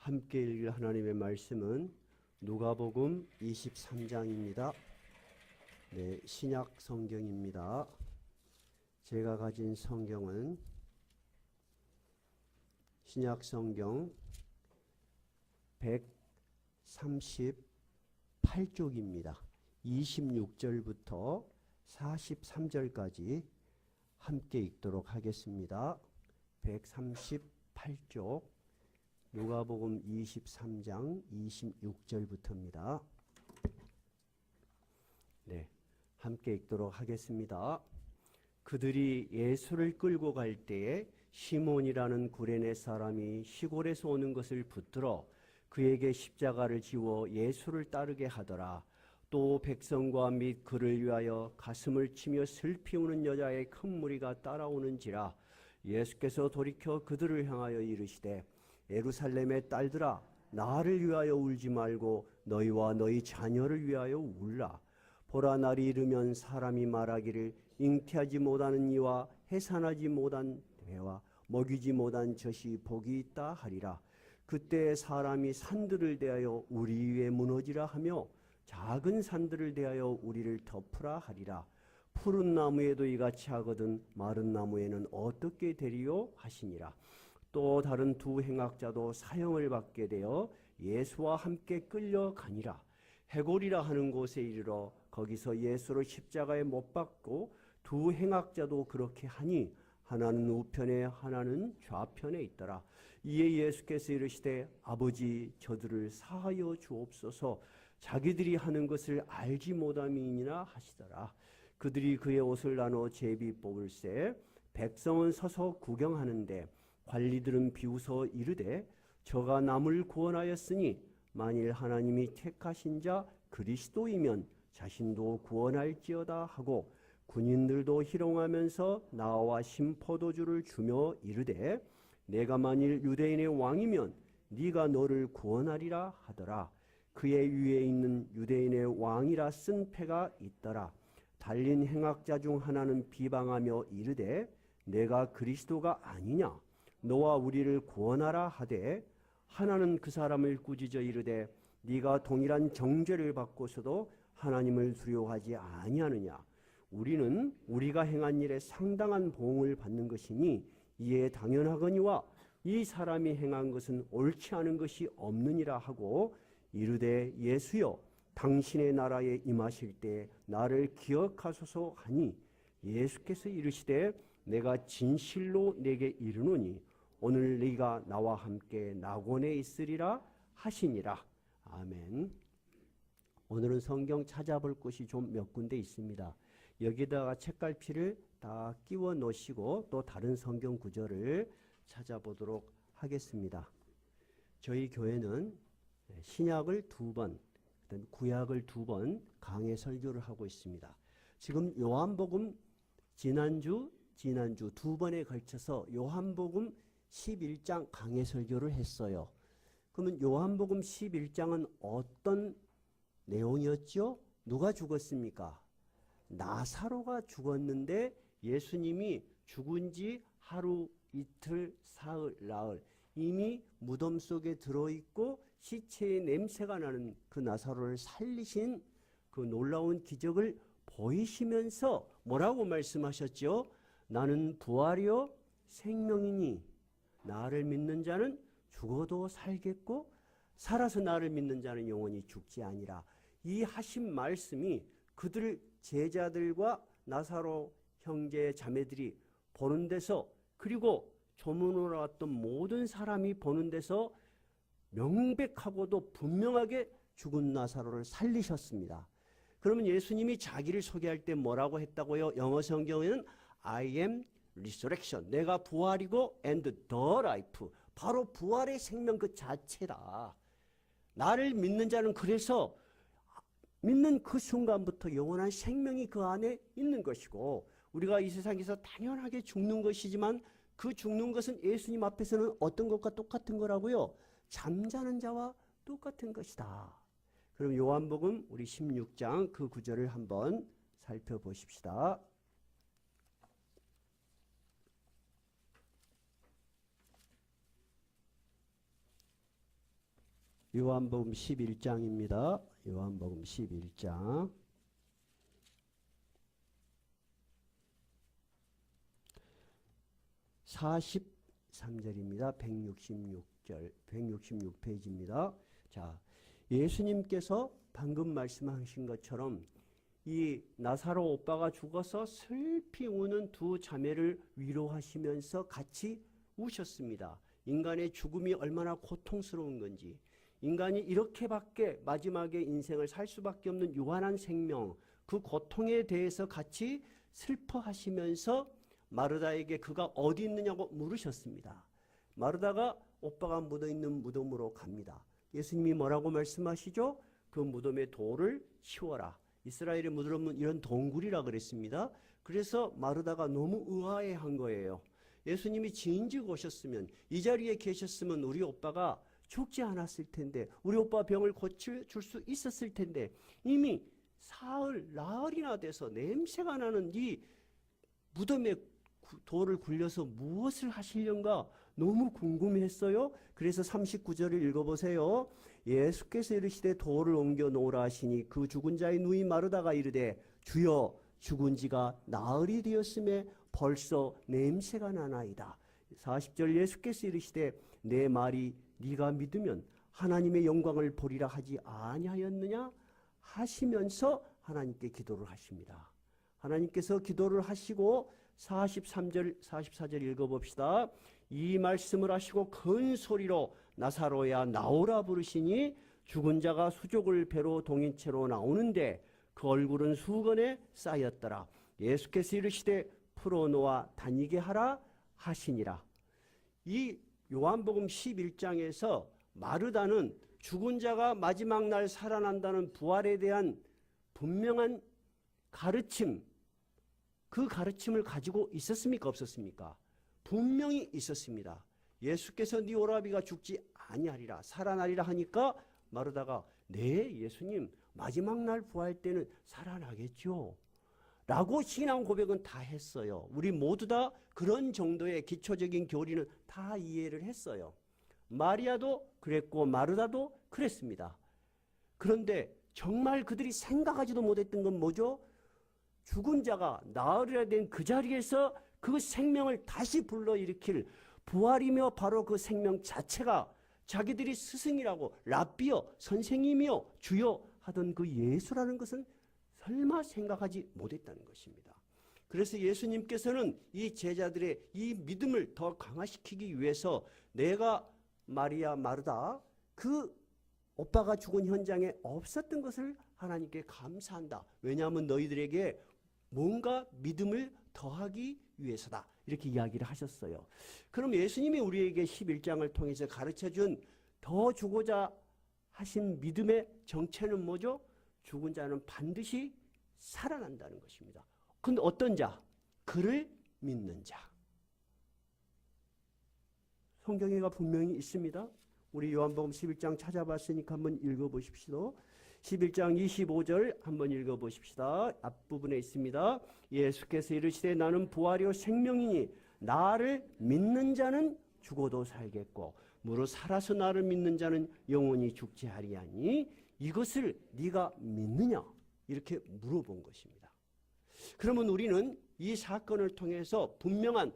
함께 읽을 하나님의 말씀은 누가복음 23장입니다. 네, 신약 성경입니다. 제가 가진 성경은 신약 성경 138쪽입니다. 26절부터 43절까지 함께 읽도록 하겠습니다. 138쪽 누가복음 23장 26절부터입니다. 네, 함께 읽도록 하겠습니다. 그들이 예수를 끌고 갈 때에 시몬이라는 구레네 사람이 시골에서 오는 것을 붙들어 그에게 십자가를 지워 예수를 따르게 하더라. 또 백성과 및 그를 위하여 가슴을 치며 슬피 우는 여자의 큰 무리가 따라오는지라. 예수께서 돌이켜 그들을 향하여 이르시되 예루살렘의 딸들아, 나를 위하여 울지 말고 너희와 너희 자녀를 위하여 울라. 보라, 날이 이르면 사람이 말하기를 잉태하지 못하는 이와 해산하지 못한 배와 먹이지 못한 젖이 복이 있다 하리라. 그때 사람이 산들을 대하여 우리 위에 무너지라 하며 작은 산들을 대하여 우리를 덮으라 하리라. 푸른 나무에도 이같이 하거든 마른 나무에는 어떻게 되리요 하시니라. 또 다른 두 행악자도 사형을 받게 되어 예수와 함께 끌려가니라. 해골이라 하는 곳에 이르러 거기서 예수를 십자가에 못 박고 두 행악자도 그렇게 하니 하나는 우편에 하나는 좌편에 있더라. 이에 예수께서 이르시되 아버지, 저들을 사하여 주옵소서. 자기들이 하는 것을 알지 못함이니라 하시더라. 그들이 그의 옷을 나눠 제비 뽑을새 백성은 서서 구경하는데 관리들은 비웃어 이르되 저가 남을 구원하였으니 만일 하나님이 택하신 자 그리스도이면 자신도 구원할지어다 하고 군인들도 희롱하면서 나와 심포도주를 주며 이르되 내가 만일 유대인의 왕이면 네가 너를 구원하리라 하더라. 그의 위에 있는 유대인의 왕이라 쓴 패가 있더라. 달린 행악자 중 하나는 비방하며 이르되 내가 그리스도가 아니냐, 너와 우리를 구원하라 하되 하나는 그 사람을 꾸짖어 이르되 네가 동일한 정죄를 받고서도 하나님을 두려워하지 아니하느냐. 우리는 우리가 행한 일에 상당한 보응을 받는 것이니 이에 당연하거니와 이 사람이 행한 것은 옳지 않은 것이 없느니라 하고 이르되 예수여, 당신의 나라에 임하실 때 나를 기억하소서 하니 예수께서 이르시되 내가 진실로 내게 이르노니 오늘 네가 나와 함께 낙원에 있으리라 하시니라. 아멘. 오늘은 성경 찾아볼 곳이 좀 몇 군데 있습니다. 여기다가 책갈피를 다 끼워 놓으시고 또 다른 성경 구절을 찾아보도록 하겠습니다. 저희 교회는 신약을 2번, 구약을 2번 강해 설교를 하고 있습니다. 지금 요한복음 지난주 2번에 걸쳐서 요한복음 11장 강해 설교를 했어요. 그러면 요한복음 11장은 어떤 내용이었죠? 누가 죽었습니까? 나사로가 죽었는데 예수님이 죽은 지 하루, 이틀, 사흘, 나흘 이미 무덤 속에 들어있고 시체의 냄새가 나는 그 나사로를 살리신 그 놀라운 기적을 보이시면서 뭐라고 말씀하셨죠? 나는 부활이요 생명이니 나를 믿는 자는 죽어도 살겠고 살아서 나를 믿는 자는 영원히 죽지 아니라. 이 하신 말씀이 그들 제자들과 나사로 형제 자매들이 보는 데서 그리고 조문으로 왔던 모든 사람이 보는 데서 명백하고도 분명하게 죽은 나사로를 살리셨습니다. 그러면 예수님이 자기를 소개할 때 뭐라고 했다고요? 영어 성경에는 I am resurrection, 내가 부활이고 and the life, 바로 부활의 생명 그 자체다. 나를 믿는 자는 그래서 믿는 그 순간부터 영원한 생명이 그 안에 있는 것이고 우리가 이 세상에서 당연하게 죽는 것이지만 그 죽는 것은 예수님 앞에서는 어떤 것과 똑같은 거라고요? 잠자는 자와 똑같은 것이다. 그럼 요한복음 우리 16장 그 구절을 한번 살펴보십시다. 요한복음 11장입니다. 요한복음 11장 43절입니다. 166페이지입니다. 자, 예수님께서 방금 말씀하신 것처럼 이 나사로 오빠가 죽어서 슬피 우는 두 자매를 위로하시면서 같이 우셨습니다. 인간의 죽음이 얼마나 고통스러운 건지, 인간이 이렇게밖에 마지막에 인생을 살 수밖에 없는 유한한 생명, 그 고통에 대해서 같이 슬퍼하시면서 마르다에게 그가 어디 있느냐고 물으셨습니다. 마르다가 오빠가 묻어있는 무덤으로 갑니다. 예수님이 뭐라고 말씀하시죠? 그 무덤의 돌을 치워라. 이스라엘의 무덤은 이런 동굴이라 그랬습니다. 그래서 마르다가 너무 의아해한 거예요. 예수님이 진즉 오셨으면, 이 자리에 계셨으면 우리 오빠가 죽지 않았을 텐데, 우리 오빠 병을 고칠 수 있었을 텐데, 이미 사흘, 나흘이나 돼서 냄새가 나는 이 무덤에 돌을 굴려서 무엇을 하시려는가 너무 궁금했어요. 그래서 39절을 읽어보세요. 예수께서 이르시되 돌을 옮겨 놓으라 하시니 그 죽은 자의 누이 마르다가 이르되 주여 죽은 지가 나흘이 되었음에 벌써 냄새가 나나이다. 40절 예수께서 이르시되 내 말이 네가 믿으면 하나님의 영광을 보리라 하지 아니하였느냐 하시면서 하나님께 기도를 하십니다. 하나님께서 기도를 하시고 43절 44절 읽어봅시다. 이 말씀을 하시고 큰 소리로 나사로야 나오라 부르시니 죽은 자가 수족을 배로 동인채로 나오는데 그 얼굴은 수건에 쌓였더라. 예수께서 이르시되 풀어놓아 다니게 하라 하시니라. 이 요한복음 11장에서 마르다는 죽은 자가 마지막 날 살아난다는 부활에 대한 분명한 가르침, 그 가르침을 가지고 있었습니까? 없었습니까? 분명히 있었습니다. 예수께서 네 오라비가 죽지 아니하리라 살아나리라 하니까 마르다가 네 예수님 마지막 날 부활 때는 살아나겠죠 라고 신앙 고백은 다 했어요. 우리 모두 다 그런 정도의 기초적인 교리는 다 이해를 했어요. 마리아도 그랬고 마르다도 그랬습니다. 그런데 정말 그들이 생각하지도 못했던 건 뭐죠? 죽은 자가 나으리라 된 그 자리에서 그 생명을 다시 불러일으킬 부활이며 바로 그 생명 자체가 자기들이 스승이라고 라비여 선생님이여 주여 하던 그 예수라는 것은 설마 생각하지 못했다는 것입니다. 그래서 예수님께서는 이 제자들의 이 믿음을 더 강화시키기 위해서 내가 마리아 마르다 그 오빠가 죽은 현장에 없었던 것을 하나님께 감사한다. 왜냐하면 너희들에게 뭔가 믿음을 더하기 위해서다. 이렇게 이야기를 하셨어요. 그럼 예수님이 우리에게 11장을 통해서 가르쳐준 더 주고자 하신 믿음의 정체는 뭐죠? 죽은 자는 반드시 살아난다는 것입니다. 근데 어떤 자? 그를 믿는 자. 성경에가 분명히 있습니다. 우리 요한복음 11장 찾아봤으니까 한번 읽어보십시오. 11장 25절 한번 읽어보십시다. 앞부분에 있습니다. 예수께서 이르시되 나는 부활이요 생명이니 나를 믿는 자는 죽어도 살겠고 무릇 살아서 나를 믿는 자는 영원히 죽지 아니하니 이것을 네가 믿느냐? 이렇게 물어본 것입니다. 그러면 우리는 이 사건을 통해서 분명한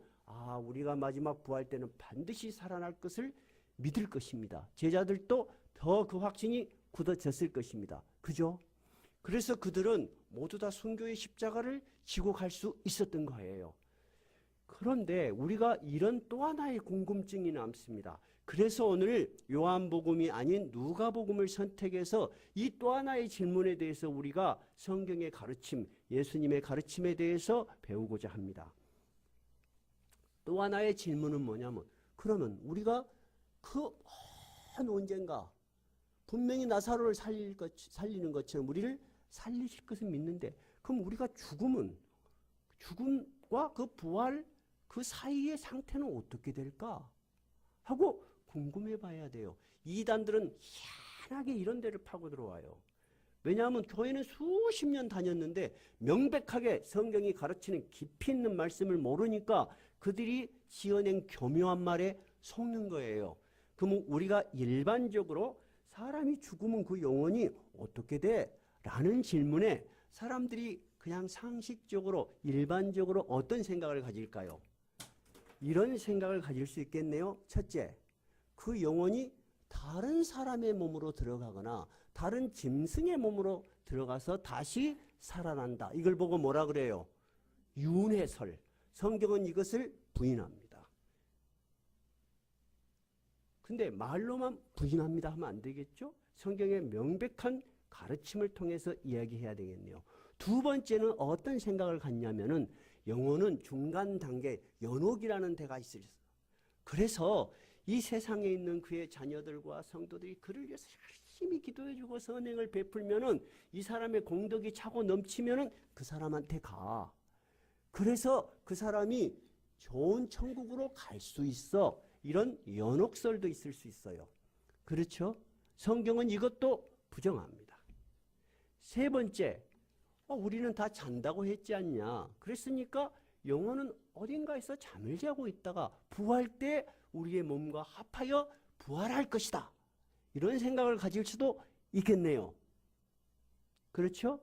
우리가 마지막 부활 때는 반드시 살아날 것을 믿을 것입니다. 제자들도 더 그 확신이 굳어졌을 것입니다. 그죠? 그래서 그들은 모두 다 순교의 십자가를 지고 갈 수 있었던 거예요. 그런데 우리가 이런 또 하나의 궁금증이 남습니다. 그래서 오늘 요한복음이 아닌 누가복음을 선택해서 이 또 하나의 질문에 대해서 우리가 성경의 가르침, 예수님의 가르침에 대해서 배우고자 합니다. 또 하나의 질문은 뭐냐면 그러면 우리가 그 언젠가 분명히 나사로를 살리는 것처럼 우리를 살리실 것을 믿는데 그럼 우리가 죽음과 그 부활 그 사이의 상태는 어떻게 될까 하고 궁금해 봐야 돼요. 이단들은 희한하게 이런 데를 파고 들어와요. 왜냐하면 교회는 수십 년 다녔는데 명백하게 성경이 가르치는 깊이 있는 말씀을 모르니까 그들이 지어낸 교묘한 말에 속는 거예요. 그럼 우리가 일반적으로 사람이 죽으면 그 영혼이 어떻게 돼? 라는 질문에 사람들이 그냥 상식적으로 일반적으로 어떤 생각을 가질까요? 이런 생각을 가질 수 있겠네요. 첫째, 그 영혼이 다른 사람의 몸으로 들어가거나 다른 짐승의 몸으로 들어가서 다시 살아난다. 이걸 보고 뭐라 그래요? 윤회설. 성경은 이것을 부인합니다. 근데 말로만 부인합니다 하면 안 되겠죠? 성경의 명백한 가르침을 통해서 이야기해야 되겠네요. 두 번째는 어떤 생각을 갖냐면은 영혼은 중간 단계 연옥이라는 데가 있어요. 그래서 이 세상에 있는 그의 자녀들과 성도들이 그를 위해서 열심히 기도해주고 선행을 베풀면은 이 사람의 공덕이 차고 넘치면은 그 사람한테 가. 그래서 그 사람이 좋은 천국으로 갈 수 있어. 이런 연옥설도 있을 수 있어요. 그렇죠? 성경은 이것도 부정합니다. 세 번째, 우리는 다 잔다고 했지 않냐. 그랬으니까 영혼은 어딘가에서 잠을 자고 있다가 부활 때 우리의 몸과 합하여 부활할 것이다. 이런 생각을 가질 수도 있겠네요. 그렇죠?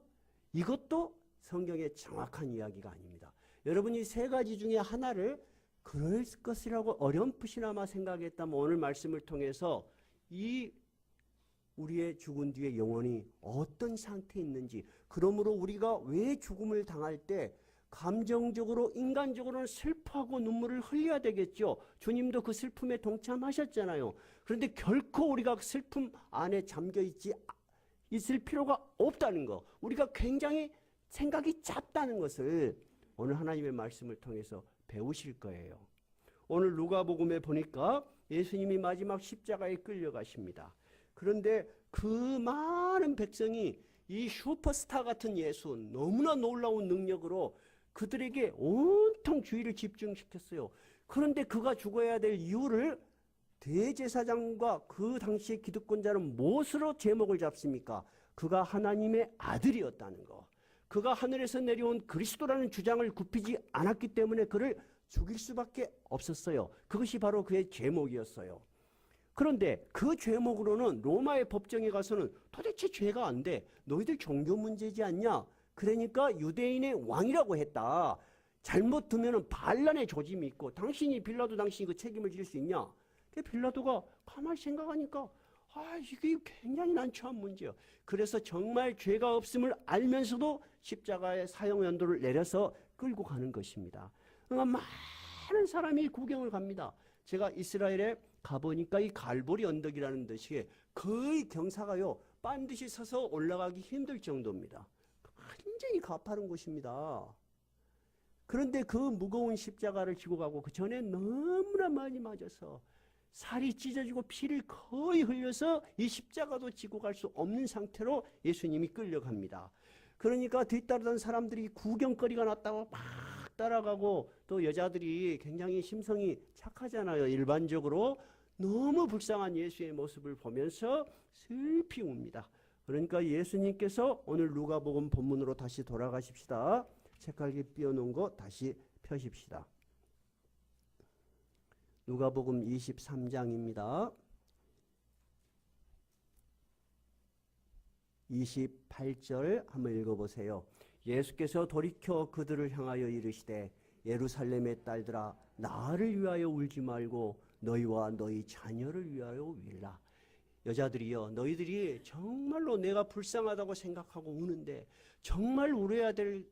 이것도 성경의 정확한 이야기가 아닙니다. 여러분이 세 가지 중에 하나를 그럴 것이라고 어렴풋이나마 생각했다면 오늘 말씀을 통해서 이 우리의 죽은 뒤에 영혼이 어떤 상태에 있는지, 그러므로 우리가 왜 죽음을 당할 때 감정적으로 인간적으로는 슬퍼하고 눈물을 흘려야 되겠죠. 주님도 그 슬픔에 동참하셨잖아요. 그런데 결코 우리가 슬픔 안에 잠겨 있을 필요가 없다는 거, 우리가 굉장히 생각이 짧다는 것을 오늘 하나님의 말씀을 통해서 배우실 거예요. 오늘 누가복음에 보니까 예수님이 마지막 십자가에 끌려가십니다. 그런데 그 많은 백성이 이 슈퍼스타 같은 예수, 너무나 놀라운 능력으로 그들에게 온통 주의를 집중시켰어요. 그런데 그가 죽어야 될 이유를 대제사장과 그 당시의 기득권자는 무엇으로 제목을 잡습니까? 그가 하나님의 아들이었다는 거. 그가 하늘에서 내려온 그리스도라는 주장을 굽히지 않았기 때문에 그를 죽일 수밖에 없었어요. 그것이 바로 그의 제목이었어요. 그런데 그 죄목으로는 로마의 법정에 가서는 도대체 죄가 안 돼. 너희들 종교 문제지 않냐? 그러니까 유대인의 왕이라고 했다. 잘못 두면은 반란의 조짐이 있고 당신이 그 책임을 질 수 있냐? 빌라도가 가만히 생각하니까 이게 굉장히 난처한 문제예요. 그래서 정말 죄가 없음을 알면서도 십자가의 사형 연도를 내려서 끌고 가는 것입니다. 많은 사람이 구경을 갑니다. 제가 이스라엘에 가보니까 이 갈보리 언덕이라는 것이 거의 경사가요 반드시 서서 올라가기 힘들 정도입니다. 굉장히 가파른 곳입니다. 그런데 그 무거운 십자가를 지고 가고 그 전에 너무나 많이 맞아서 살이 찢어지고 피를 거의 흘려서 이 십자가도 지고 갈 수 없는 상태로 예수님이 끌려갑니다. 그러니까 뒤따르던 사람들이 구경거리가 났다고 막 따라가고, 또 여자들이 굉장히 심성이 착하잖아요. 일반적으로 너무 불쌍한 예수의 모습을 보면서 슬피 웁니다. 그러니까 예수님께서 오늘 누가복음 본문으로 다시 돌아가십시다. 책갈기 띄워놓은 거 다시 펴십시다. 누가복음 23장입니다. 28절 한번 읽어보세요. 예수께서 돌이켜 그들을 향하여 이르시되 예루살렘의 딸들아 나를 위하여 울지 말고 너희와 너희 자녀를 위하여 울라. 여자들이여, 너희들이 정말로 내가 불쌍하다고 생각하고 우는데 정말 울어야 될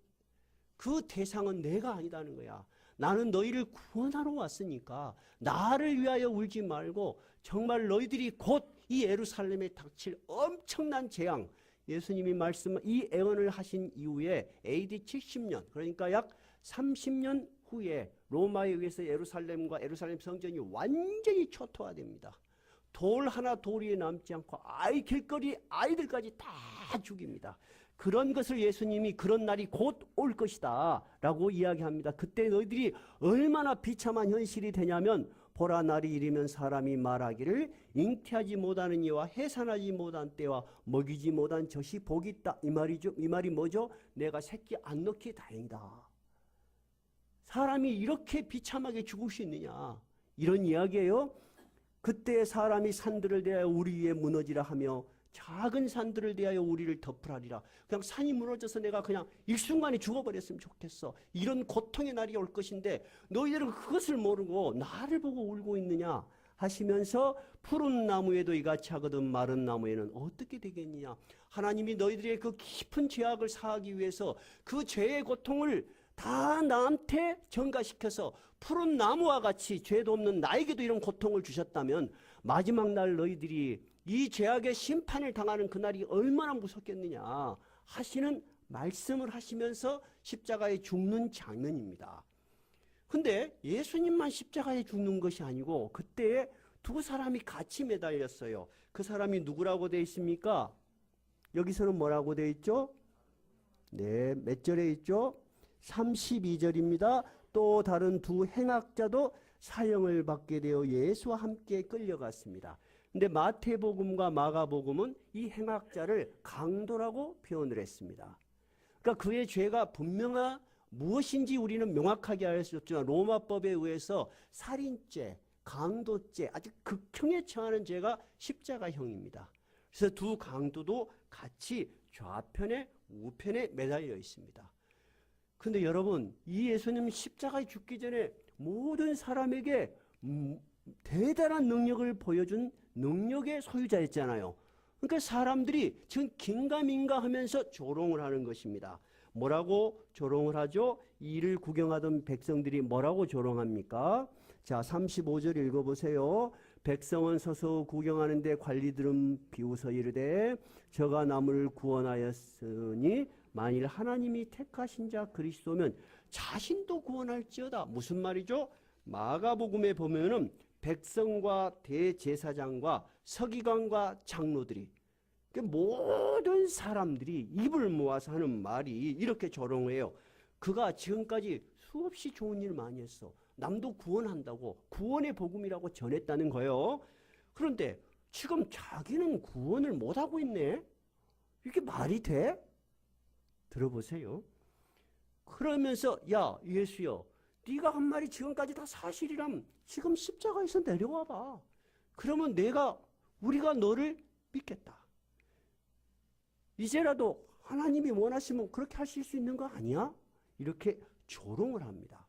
그 대상은 내가 아니다는 거야. 나는 너희를 구원하러 왔으니까 나를 위하여 울지 말고 정말 너희들이 곧 이 예루살렘에 닥칠 엄청난 재앙, 예수님이 이 예언을 하신 이후에 AD 70년, 그러니까 약 30년 후에 로마에 의해서 예루살렘 성전이 완전히 초토화됩니다. 돌 하나 도리에 남지 않고 길거리 아이들까지 다 죽입니다. 그런 것을 예수님이 그런 날이 곧 올 것이다 라고 이야기합니다. 그때 너희들이 얼마나 비참한 현실이 되냐면, 보라 날이 이르면 사람이 말하기를 잉태하지 못하는 이와 해산하지 못한 때와 먹이지 못한 젖이 복이 있다. 이 말이죠. 이 말이 뭐죠? 내가 새끼 안 낳기 다행이다. 사람이 이렇게 비참하게 죽을 수 있느냐, 이런 이야기예요. 그때 사람이 산들을 대하여 우리 위에 무너지라 하며 작은 산들을 대하여 우리를 덮으라리라. 그냥 산이 무너져서 내가 그냥 일순간에 죽어버렸으면 좋겠어. 이런 고통의 날이 올 것인데 너희들은 그것을 모르고 나를 보고 울고 있느냐 하시면서 푸른 나무에도 이같이 하거든 마른 나무에는 어떻게 되겠느냐. 하나님이 너희들의 그 깊은 죄악을 사하기 위해서 그 죄의 고통을 다 나한테 전가시켜서 푸른 나무와 같이 죄도 없는 나에게도 이런 고통을 주셨다면 마지막 날 너희들이 이 죄악의 심판을 당하는 그날이 얼마나 무섭겠느냐 하시는 말씀을 하시면서 십자가에 죽는 장면입니다. 근데 예수님만 십자가에 죽는 것이 아니고 그때에 두 사람이 같이 매달렸어요. 그 사람이 누구라고 되어 있습니까? 여기서는 뭐라고 되어 있죠? 네, 몇 절에 있죠? 32절입니다. 또 다른 두 행악자도 사형을 받게 되어 예수와 함께 끌려갔습니다. 근데 마태복음과 마가복음은 이 행악자를 강도라고 표현을 했습니다. 그러니까 그의 죄가 분명한 무엇인지 우리는 명확하게 알 수 없지만 로마법에 의해서 살인죄, 강도죄, 아주 극형에 처하는 죄가 십자가형입니다. 그래서 두 강도도 같이 좌편에 우편에 매달려 있습니다. 근데 여러분, 이 예수님 십자가에 죽기 전에 모든 사람에게 대단한 능력을 보여준 능력의 소유자였잖아요. 그러니까 사람들이 지금 긴가민가 하면서 조롱을 하는 것입니다. 뭐라고 조롱을 하죠? 이를 구경하던 백성들이 뭐라고 조롱합니까? 자, 35절 읽어보세요. 백성은 서서 구경하는데 관리들은 비웃어 이르되 저가 남을 구원하였으니 만일 하나님이 택하신 자 그리스도면 자신도 구원할지어다. 무슨 말이죠? 마가복음에 보면은 백성과 대제사장과 서기관과 장로들이 모든 사람들이 입을 모아서 하는 말이 이렇게 조롱해요. 그가 지금까지 수없이 좋은 일 많이 했어. 남도 구원한다고 구원의 복음이라고 전했다는 거예요. 그런데 지금 자기는 구원을 못하고 있네. 이게 말이 돼? 들어보세요. 그러면서 야 예수여, 네가 한 말이 지금까지 다 사실이라면 지금 십자가에서 내려와 봐. 그러면 우리가 너를 믿겠다. 이제라도 하나님이 원하시면 그렇게 하실 수 있는 거 아니야? 이렇게 조롱을 합니다.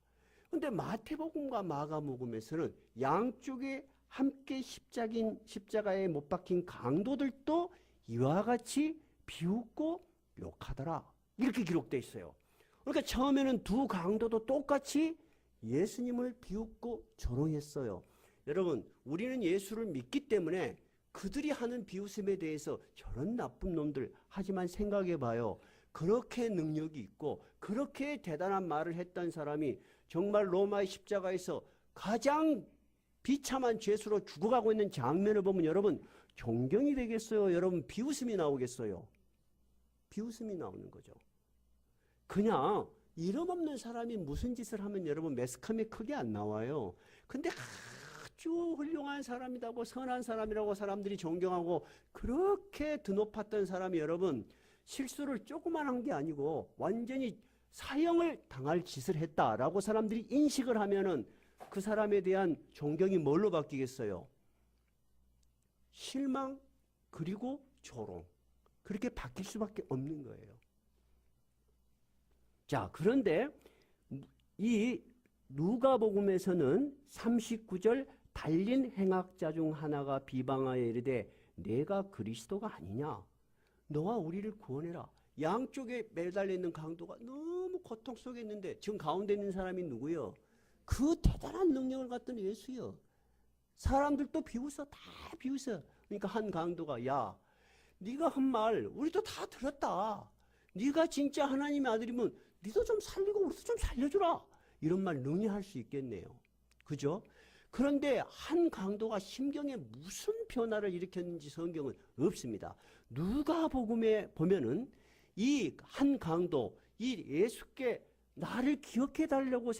그런데 마태복음과 마가복음에서는 양쪽에 함께 십자가에 못 박힌 강도들도 이와 같이 비웃고 욕하더라. 이렇게 기록되어 있어요. 그러니까 처음에는 두 강도도 똑같이 예수님을 비웃고 조롱했어요. 여러분, 우리는 예수를 믿기 때문에 그들이 하는 비웃음에 대해서 저런 나쁜 놈들, 하지만 생각해 봐요. 그렇게 능력이 있고 그렇게 대단한 말을 했던 사람이 정말 로마의 십자가에서 가장 비참한 죄수로 죽어가고 있는 장면을 보면 여러분 존경이 되겠어요? 여러분 비웃음이 나오겠어요? 비웃음이 나오는 거죠. 그냥 이름 없는 사람이 무슨 짓을 하면 여러분 매스컴에 크게 안 나와요. 근데 아주 훌륭한 사람이라고 선한 사람이라고 사람들이 존경하고 그렇게 드높았던 사람이 여러분 실수를 조그만 한 게 아니고 완전히 사형을 당할 짓을 했다라고 사람들이 인식을 하면은 그 사람에 대한 존경이 뭘로 바뀌겠어요? 실망 그리고 조롱. 그렇게 바뀔 수밖에 없는 거예요. 자, 그런데 이 누가복음에서는 39절 달린 행악자 중 하나가 비방하여 이르되 내가 그리스도가 아니냐? 너와 우리를 구원해라. 양쪽에 매달려 있는 강도가 너무 고통 속에 있는데 지금 가운데 있는 사람이 누구요? 그 대단한 능력을 갖던 예수요. 사람들도 비웃어, 다 비웃어. 그러니까 한 강도가 야, 네가 한 말 우리도 다 들었다. 네가 진짜 하나님의 아들이면 네도 좀 살리고 우리도 좀 살려주라. 이런 말 능히 할 수 있겠네요. 그죠? 그런데 한 강도가 심경에 무슨 변화를 일으켰는지 성경은 없습니다. 누가복음에 보면은 이 한 강도, 이 예수께 나를 기억해 달라고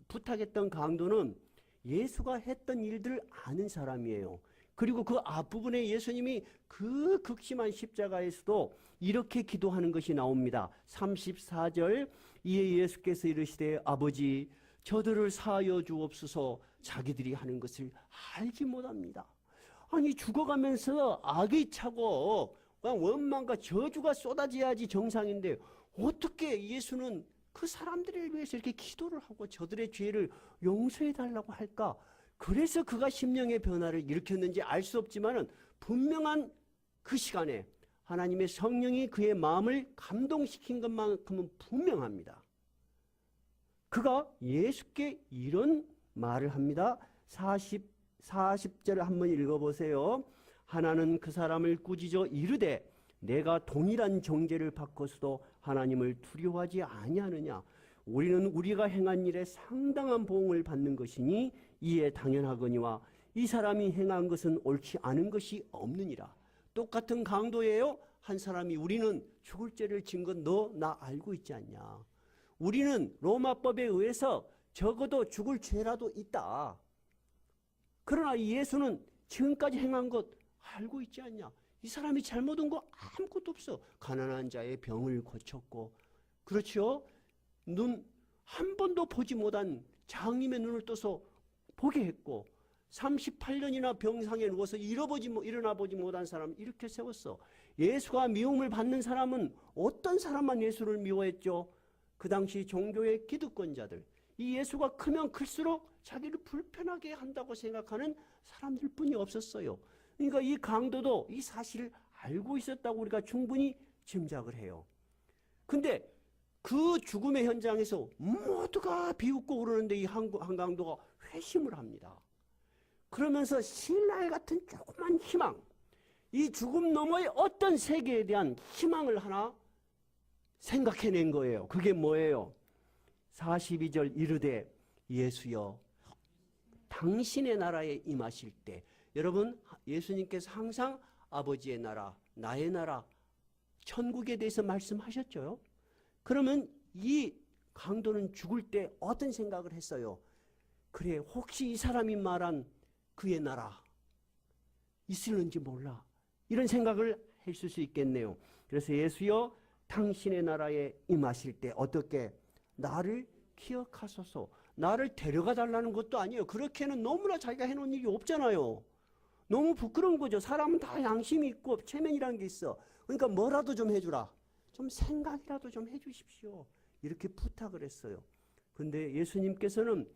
부탁했던 강도는 예수가 했던 일들을 아는 사람이에요. 그리고 그 앞부분에 예수님이 그 극심한 십자가에서도 이렇게 기도하는 것이 나옵니다. 34절 이에 예수께서 이르시되 아버지 저들을 사하여 주옵소서 자기들이 하는 것을 알지 못합니다. 아니 죽어가면서 악이 차고 그냥 원망과 저주가 쏟아져야지 정상인데 어떻게 예수는 그 사람들을 위해서 이렇게 기도를 하고 저들의 죄를 용서해 달라고 할까? 그래서 그가 심령의 변화를 일으켰는지 알 수 없지만은 분명한 그 시간에 하나님의 성령이 그의 마음을 감동시킨 것만큼은 분명합니다. 그가 예수께 이런 말을 합니다. 40절을 한번 읽어보세요. 하나는 그 사람을 꾸짖어 이르되 내가 동일한 정죄를 받고서도 하나님을 두려워하지 아니하느냐. 우리는 우리가 행한 일에 상당한 보응을 받는 것이니 이에 당연하거니와 이 사람이 행한 것은 옳지 않은 것이 없느니라. 똑같은 강도예요. 한 사람이 우리는 죽을 죄를 진 건 너 나 알고 있지 않냐. 우리는 로마법에 의해서 적어도 죽을 죄라도 있다. 그러나 예수는 지금까지 행한 것 알고 있지 않냐. 이 사람이 잘못한 거 아무것도 없어. 가난한 자의 병을 고쳤고, 그렇죠? 눈 한 번도 보지 못한 장님의 눈을 떠서 보게 했고, 38년이나 병상에 누워서 일어나 보지 못한 사람 이렇게 세웠어. 예수가 미움을 받는 사람은 어떤 사람만 예수를 미워했죠? 그 당시 종교의 기득권자들. 이 예수가 크면 클수록 자기를 불편하게 한다고 생각하는 사람들 뿐이 없었어요. 그러니까 이 강도도 이 사실을 알고 있었다고 우리가 충분히 짐작을 해요. 근데 그 죽음의 현장에서 모두가 비웃고 그러는데 이 한 강도가 회심을 합니다. 그러면서 신라의 같은 조그만 희망, 이 죽음 너머의 어떤 세계에 대한 희망을 하나 생각해낸 거예요. 그게 뭐예요? 42절 이르되 예수여 당신의 나라에 임하실 때, 여러분 예수님께서 항상 아버지의 나라, 나의 나라, 천국에 대해서 말씀하셨죠. 그러면 이 강도는 죽을 때 어떤 생각을 했어요? 그래, 혹시 이 사람이 말한 그의 나라 있을는지 몰라. 이런 생각을 했을 수 있겠네요. 그래서 예수여 당신의 나라에 임하실 때 어떻게 나를 기억하소서. 나를 데려가 달라는 것도 아니에요. 그렇게는 너무나 자기가 해놓은 일이 없잖아요. 너무 부끄러운 거죠. 사람은 다 양심이 있고 체면이라는 게 있어. 그러니까 뭐라도 좀 해주라. 좀 생각이라도 좀 해주십시오. 이렇게 부탁을 했어요. 근데 예수님께서는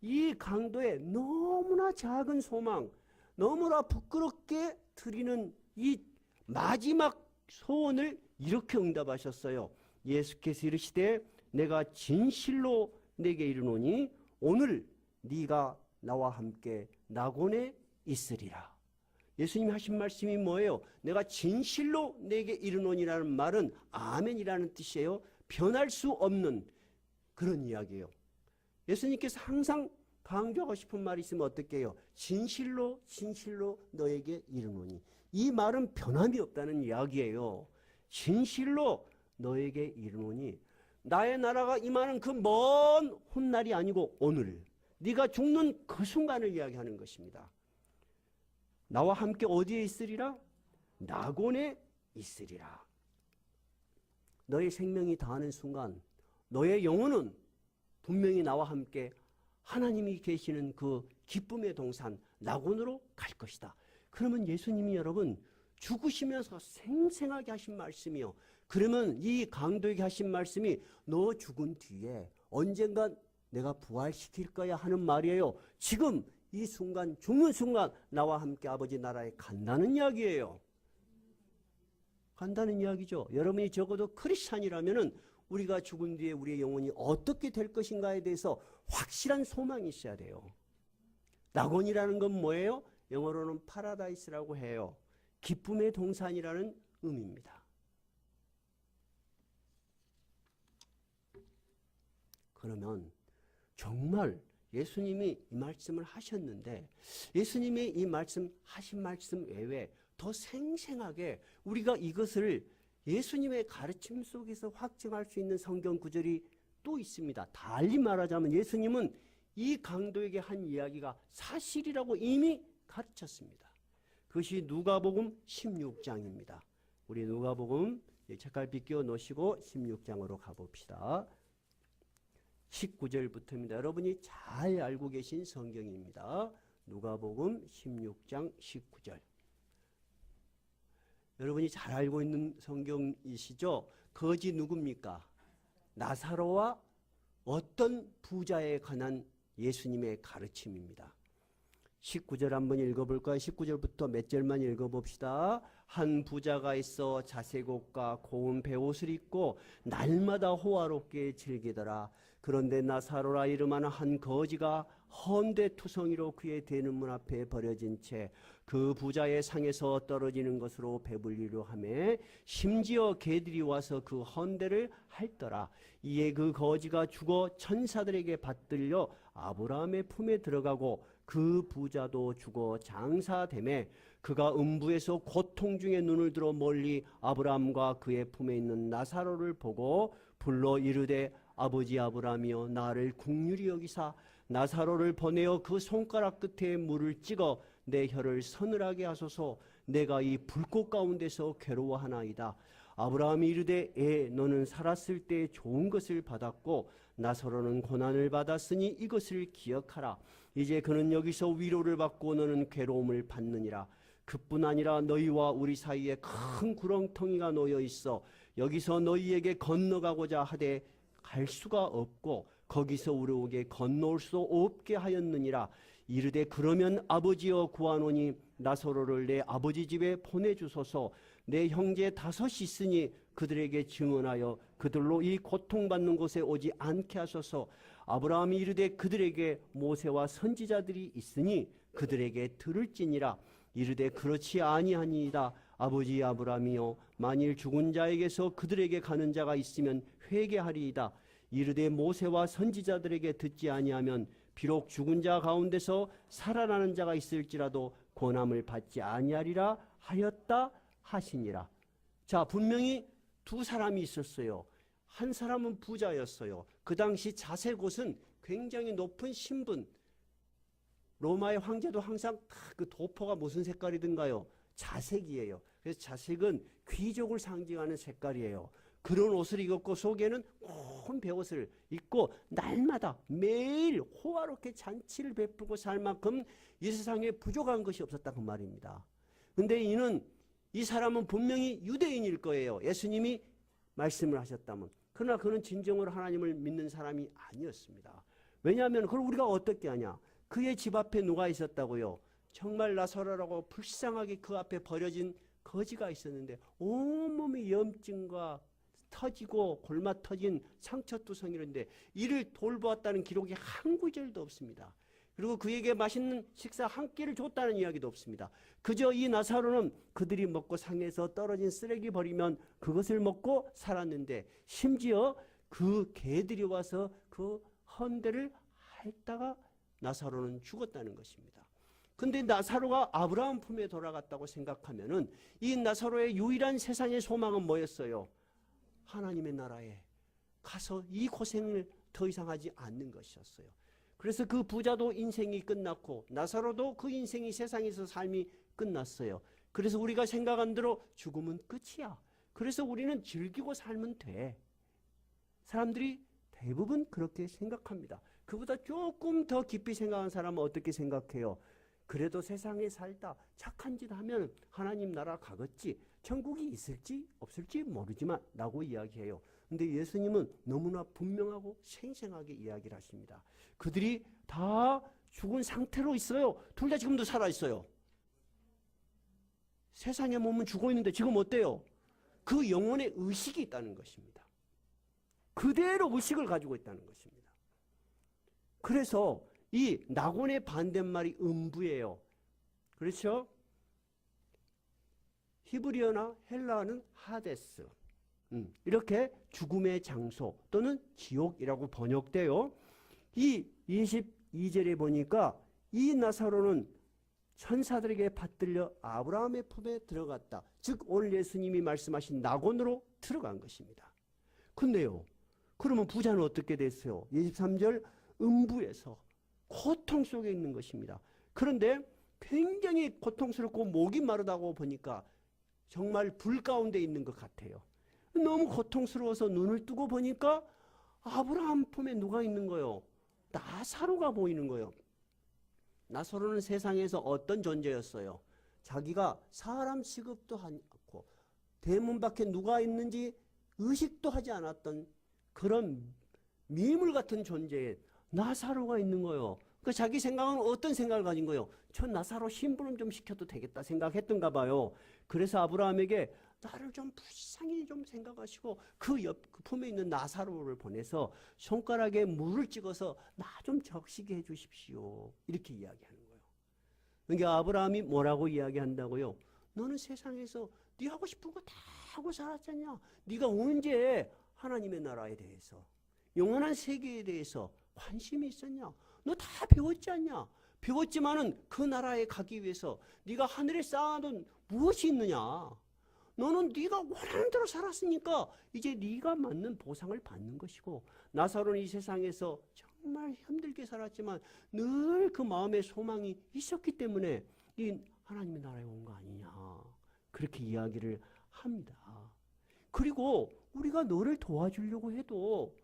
이 강도의 너무나 작은 소망, 너무나 부끄럽게 드리는 이 마지막 소원을 이렇게 응답하셨어요. 예수께서 이르시되 내가 진실로 내게 이르노니 오늘 네가 나와 함께 낙원에 있으리라. 예수님이 하신 말씀이 뭐예요? 내가 진실로 내게 이르노니라는 말은 아멘이라는 뜻이에요. 변할 수 없는 그런 이야기예요. 예수님께서 항상 강조하고 싶은 말이 있으면 어떻게 해요? 진실로 진실로 너에게 이르노니. 이 말은 변함이 없다는 이야기예요. 진실로 너에게 이르노니 나의 나라가 임하는 그 먼 훗날이 아니고 오늘 네가 죽는 그 순간을 이야기하는 것입니다. 나와 함께 어디에 있으리라? 낙원에 있으리라. 너의 생명이 다하는 순간 너의 영혼은 분명히 나와 함께 하나님이 계시는 그 기쁨의 동산 낙원으로 갈 것이다. 그러면 예수님이 여러분 죽으시면서 생생하게 하신 말씀이요. 그러면 이 강도에게 하신 말씀이 너 죽은 뒤에 언젠가 내가 부활시킬 거야 하는 말이에요. 지금 이 순간 죽는 순간 나와 함께 아버지 나라에 간다는 이야기예요. 간다는 이야기죠. 여러분이 적어도 크리스찬이라면은 우리가 죽은 뒤에 우리의 영혼이 어떻게 될 것인가에 대해서 확실한 소망이 있어야 돼요. 낙원이라는 건 뭐예요? 영어로는 파라다이스라고 해요. 기쁨의 동산이라는 의미입니다. 그러면 정말 예수님이 이 말씀을 하셨는데 예수님이 이 말씀 하신 말씀 외에 더 생생하게 우리가 이것을 예수님의 가르침 속에서 확증할 수 있는 성경 구절이 또 있습니다. 달리 말하자면 예수님은 이 강도에게 한 이야기가 사실이라고 이미 가르쳤습니다. 그것이 누가복음 16장입니다. 우리 누가복음 책갈피 끼워 놓으시고 16장으로 가봅시다. 19절부터입니다. 여러분이 잘 알고 계신 성경입니다. 누가복음 16장 19절. 여러분이 잘 알고 있는 성경이시죠? 거지 누굽니까? 나사로와 어떤 부자에 관한 예수님의 가르침입니다. 19절 한번 읽어볼까요? 19절부터 몇 절만 읽어봅시다. 한 부자가 있어 자색 옷과 고운 베옷을 입고 날마다 호화롭게 즐기더라. 그런데 나사로라 이름하는 한 거지가 헌데투성이로 그의 대는 문 앞에 버려진 채 그 부자의 상에서 떨어지는 것으로 배불리려 하며 심지어 개들이 와서 그 헌데를 핥더라. 이에 그 거지가 죽어 천사들에게 받들려 아브라함의 품에 들어가고 그 부자도 죽어 장사되매 그가 음부에서 고통 중에 눈을 들어 멀리 아브라함과 그의 품에 있는 나사로를 보고 불러 이르되 아버지 아브라함이여 나를 긍휼히 여기사 나사로를 보내어 그 손가락 끝에 물을 찍어 내 혀를 서늘하게 하소서. 내가 이 불꽃 가운데서 괴로워하나이다. 아브라함이 이르되 너는 살았을 때 좋은 것을 받았고 나사로는 고난을 받았으니 이것을 기억하라. 이제 그는 여기서 위로를 받고 너는 괴로움을 받느니라. 그뿐 아니라 너희와 우리 사이에 큰 구렁텅이가 놓여 있어 여기서 너희에게 건너가고자 하되 갈 수가 없고 거기서 우리에게 건너올 수 없게 하였느니라. 이르되 그러면 아버지여 구하노니 나사로를 내 아버지 집에 보내주소서. 내 형제 5이 있으니 그들에게 증언하여 그들로 이 고통받는 곳에 오지 않게 하소서. 아브라함이 이르되 그들에게 모세와 선지자들이 있으니 그들에게 들을지니라. 이르되 그렇지 아니하니이다. 아버지 아브라함이여 만일 죽은 자에게서 그들에게 가는 자가 있으면 회개하리이다. 이르되 모세와 선지자들에게 듣지 아니하면 비록 죽은 자 가운데서 살아나는 자가 있을지라도 권함을 받지 아니하리라 하였다 하시니라. 자, 분명히 두 사람이 있었어요. 한 사람은 부자였어요. 그 당시 자색 옷은 굉장히 높은 신분. 로마의 황제도 항상 그 도포가 무슨 색깔이든가요? 자색이에요. 그래서 자색은 귀족을 상징하는 색깔이에요. 그런 옷을 입었고 속에는 큰 베옷을 입고 날마다 매일 호화롭게 잔치를 베풀고 살 만큼 이 세상에 부족한 것이 없었다 그 말입니다. 근데 이 사람은 분명히 유대인일 거예요. 예수님이 말씀을 하셨다면. 그러나 그는 진정으로 하나님을 믿는 사람이 아니었습니다. 왜냐하면 그걸 우리가 어떻게 하냐? 그의 집 앞에 누가 있었다고요? 정말 나사로라고 불쌍하게 그 앞에 버려진 거지가 있었는데 온몸이 염증과 터지고 골마 터진 상처투성이인데 이를 돌보았다는 기록이 한 구절도 없습니다. 그리고 그에게 맛있는 식사 한 끼를 줬다는 이야기도 없습니다. 그저 이 나사로는 그들이 먹고 상에서 떨어진 쓰레기 버리면 그것을 먹고 살았는데 심지어 그 개들이 와서 그 헌데를 핥다가 나사로는 죽었다는 것입니다. 근데 나사로가 아브라함 품에 돌아갔다고 생각하면은 이 나사로의 유일한 세상의 소망은 뭐였어요? 하나님의 나라에 가서 이 고생을 더 이상 하지 않는 것이었어요. 그래서 그 부자도 인생이 끝났고 나사로도 그 인생이 세상에서 삶이 끝났어요. 그래서 우리가 생각한 대로 죽음은 끝이야. 그래서 우리는 즐기고 살면 돼. 사람들이 대부분 그렇게 생각합니다. 그보다 조금 더 깊이 생각하는 사람은 어떻게 생각해요? 그래도 세상에 살다 착한 짓 하면 하나님 나라 가겠지. 천국이 있을지 없을지 모르지만 라고 이야기해요. 근데 예수님은 너무나 분명하고 생생하게 이야기를 하십니다. 그들이 다 죽은 상태로 있어요. 둘 다 지금도 살아있어요. 세상의 몸은 죽어 있는데 지금 어때요? 그 영혼의 의식이 있다는 것입니다. 그대로 의식을 가지고 있다는 것입니다. 그래서 이 낙원의 반대말이 음부예요. 그렇죠? 히브리어나 헬라어는 하데스. 이렇게 죽음의 장소 또는 지옥이라고 번역돼요. 이 22절에 보니까 이 나사로는 천사들에게 받들려 아브라함의 품에 들어갔다. 즉 오늘 예수님이 말씀하신 낙원으로 들어간 것입니다. 근데요. 그러면 부자는 어떻게 됐어요? 23절 음부에서 고통 속에 있는 것입니다. 그런데 굉장히 고통스럽고 목이 마르다고 보니까 정말 불 가운데 있는 것 같아요. 너무 고통스러워서 눈을 뜨고 보니까 아브라함 품에 누가 있는 거예요? 나사로가 보이는 거예요. 나사로는 세상에서 어떤 존재였어요? 자기가 사람 취급도 하지 않고 대문 밖에 누가 있는지 의식도 하지 않았던 그런 미물 같은 존재에 나사로가 있는 거예요. 그 자기 생각은 어떤 생각을 가진 거예요? 저 나사로 심부름 좀 시켜도 되겠다 생각했던가 봐요. 그래서 아브라함에게 나를 좀 불쌍히 좀 생각하시고 그 품에 있는 나사로를 보내서 손가락에 물을 찍어서 나 좀 적시게 해 주십시오. 이렇게 이야기하는 거예요. 그러니까 아브라함이 뭐라고 이야기한다고요? 너는 세상에서 네 하고 싶은 거 다 하고 살았잖냐? 네가 언제 하나님의 나라에 대해서 영원한 세계에 대해서 관심이 있었냐? 너 다 배웠지 않냐? 배웠지만은 그 나라에 가기 위해서 네가 하늘에 쌓아둔 무엇이 있느냐? 너는 네가 원하는 대로 살았으니까 이제 네가 맞는 보상을 받는 것이고, 나사로는 이 세상에서 정말 힘들게 살았지만 늘 그 마음에 소망이 있었기 때문에 이 하나님의 나라에 온 거 아니냐, 그렇게 이야기를 합니다. 그리고 우리가 너를 도와주려고 해도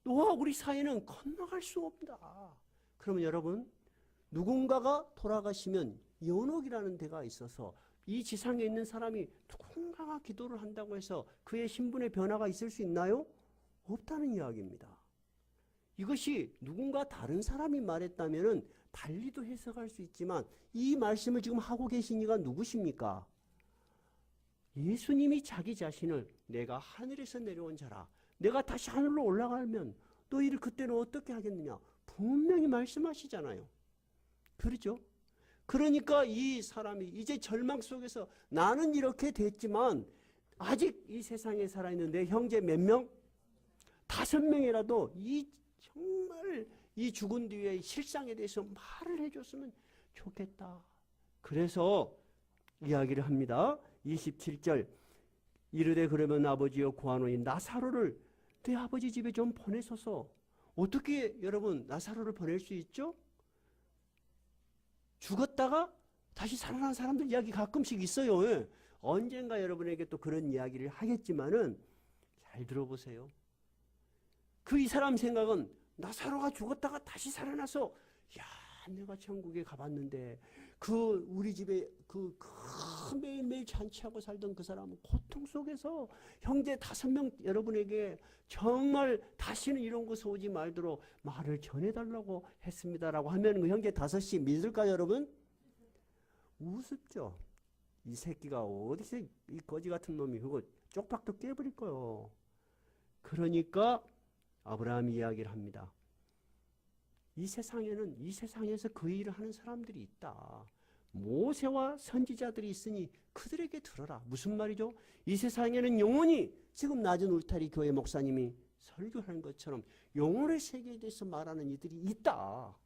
너와 우리 사이는 건너갈 수 없다. 그러면 여러분, 누군가가 돌아가시면 연옥이라는 데가 있어서 이 지상에 있는 사람이 누군가가 기도를 한다고 해서 그의 신분의 변화가 있을 수 있나요? 없다는 이야기입니다. 이것이 누군가 다른 사람이 말했다면 달리도 해석할 수 있지만 이 말씀을 지금 하고 계신 이가 누구십니까? 예수님이 자기 자신을 내가 하늘에서 내려온 자라, 내가 다시 하늘로 올라가면 너희를 그때는 어떻게 하겠느냐 분명히 말씀하시잖아요. 그렇죠? 그러니까 이 사람이 이제 절망 속에서 나는 이렇게 됐지만 아직 이 세상에 살아있는 내 형제 몇 명? 5명이라도 이 정말 이 죽은 뒤의 실상에 대해서 말을 해줬으면 좋겠다. 그래서 이야기를 합니다. 27절, 이르되 그러면 아버지여 구하노니 나사로를 내 아버지 집에 좀 보내소서. 어떻게 여러분 나사로를 보낼 수 있죠? 죽었다가 다시 살아난 사람들 이야기 가끔씩 있어요. 예. 언젠가 여러분에게 또 그런 이야기를 하겠지만은 잘 들어보세요. 그 이 사람 생각은 나사로가 죽었다가 다시 살아나서 야, 내가 천국에 가봤는데 그 우리 집에 그 매일매일 잔치하고 살던 그 사람은 고통 속에서 형제 5명 여러분에게 정말 다시는 이런 곳에 오지 말도록 말을 전해달라고 했습니다라고 하면 그 형제 5이 믿을까요, 여러분? 우습죠. 이 새끼가 어디서 이 거지 같은 놈이 그거 쪽박도 깨버릴 거예요. 그러니까 아브라함이 이야기를 합니다. 이 세상에서 그 일을 하는 사람들이 있다. 모세와 선지자들이 있으니 그들에게 들어라. 무슨 말이죠? 이 세상에는 영원히 지금 낮은 울타리 교회 목사님이 설교하는 것처럼 영혼의 세계에 대해서 말하는 이들이 있다.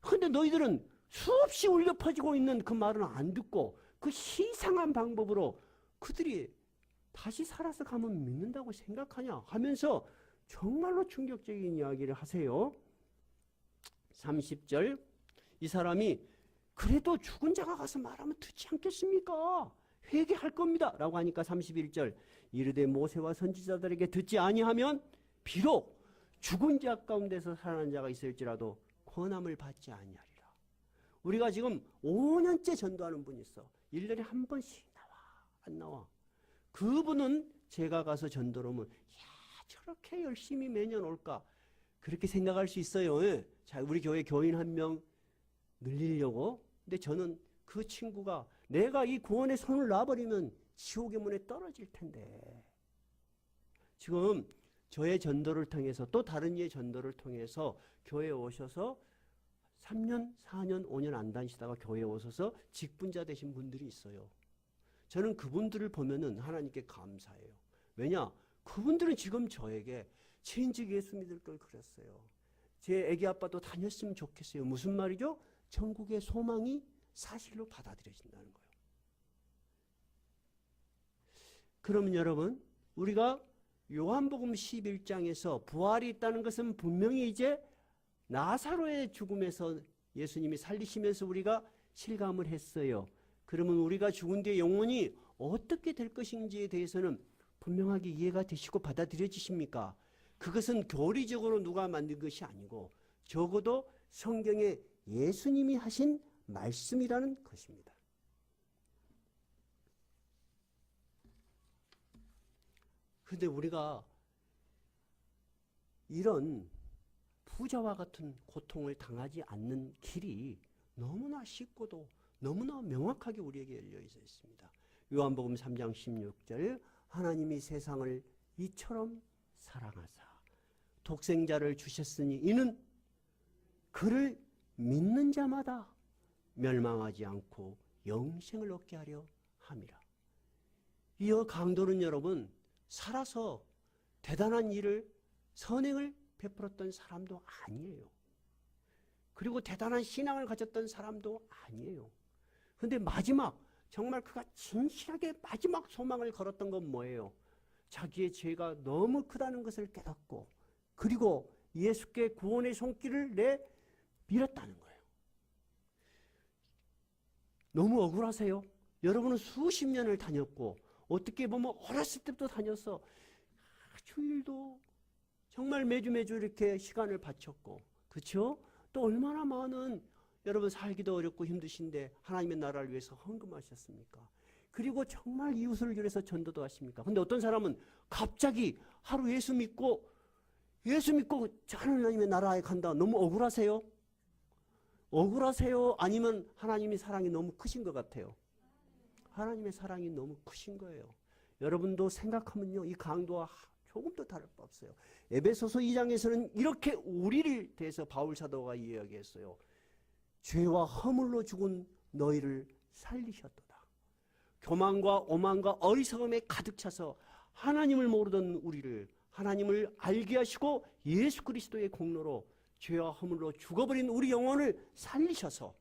그런데 너희들은 수없이 울려 퍼지고 있는 그 말은 안 듣고 그 희상한 방법으로 그들이 다시 살아서 가면 믿는다고 생각하냐 하면서 정말로 충격적인 이야기를 하세요. 30절, 이 사람이 그래도 죽은 자가 가서 말하면 듣지 않겠습니까? 회개할 겁니다 라고 하니까 31절, 이르되 모세와 선지자들에게 듣지 아니하면 비록 죽은 자 가운데서 살아난 자가 있을지라도 권함을 받지 아니하리라. 우리가 지금 5년째 전도하는 분이 있어. 1년에 한 번씩 나와 안 나와. 그분은 제가 가서 전도를 하면 야, 저렇게 열심히 매년 올까 그렇게 생각할 수 있어요. 예. 자, 우리 교회 교인 한 명 늘리려고. 근데 저는 그 친구가 내가 이 구원에 손을 놔버리면 지옥의 문에 떨어질 텐데, 지금 저의 전도를 통해서 또 다른 이의 전도를 통해서 교회에 오셔서 3년, 4년, 5년 안 다니시다가 교회에 오셔서 직분자 되신 분들이 있어요. 저는 그분들을 보면은 하나님께 감사해요. 왜냐? 그분들은 지금 저에게 진즉 예수 믿을 걸 그랬어요. 제 애기 아빠도 다녔으면 좋겠어요. 무슨 말이죠? 천국의 소망이 사실로 받아들여진다는 거예요. 그러면 여러분, 우리가 요한복음 11장에서 부활이 있다는 것은 분명히 이제 나사로의 죽음에서 예수님이 살리시면서 우리가 실감을 했어요. 그러면 우리가 죽은 뒤에 영혼이 어떻게 될 것인지에 대해서는 분명하게 이해가 되시고 받아들여지십니까? 그것은 교리적으로 누가 만든 것이 아니고 적어도 성경에 예수님이 하신 말씀이라는 것입니다. 그런데 우리가 이런 부자와 같은 고통을 당하지 않는 길이 너무나 쉽고도 너무나 명확하게 우리에게 열려 있습니다. 요한복음 3장 16절 하나님이 세상을 이처럼 사랑하사 독생자를 주셨으니 이는 그를 믿는 자마다 멸망하지 않고 영생을 얻게 하려 함이라. 이 강도는 여러분 살아서 대단한 일을 선행을 베풀었던 사람도 아니에요. 그리고 대단한 신앙을 가졌던 사람도 아니에요. 그런데 마지막 정말 그가 진실하게 마지막 소망을 걸었던 건 뭐예요? 자기의 죄가 너무 크다는 것을 깨닫고 그리고 예수께 구원의 손길을 내밀었다는 거예요. 너무 억울하세요? 여러분은 수십 년을 다녔고 어떻게 보면 어렸을 때부터 다녀서 주일도 정말 매주 이렇게 시간을 바쳤고 그렇죠? 또 얼마나 많은 여러분 살기도 어렵고 힘드신데 하나님의 나라를 위해서 헌금하셨습니까? 그리고 정말 이웃을 위해서 전도도 하십니까? 근데 어떤 사람은 갑자기 하루 예수 믿고 하나님의 나라에 간다. 너무 억울하세요? 억울하세요? 아니면 하나님의 사랑이 너무 크신 것 같아요? 하나님의 사랑이 너무 크신 거예요. 여러분도 생각하면요, 이 강도와 조금도 다를 바 없어요. 에베소서 2장에서는 이렇게 우리를 대해서 바울 사도가 이야기했어요. 죄와 허물로 죽은 너희를 살리셨도다. 교만과 오만과 어리석음에 가득 차서 하나님을 모르던 우리를 하나님을 알게 하시고 예수 그리스도의 공로로 죄와 허물로 죽어버린 우리 영혼을 살리셔서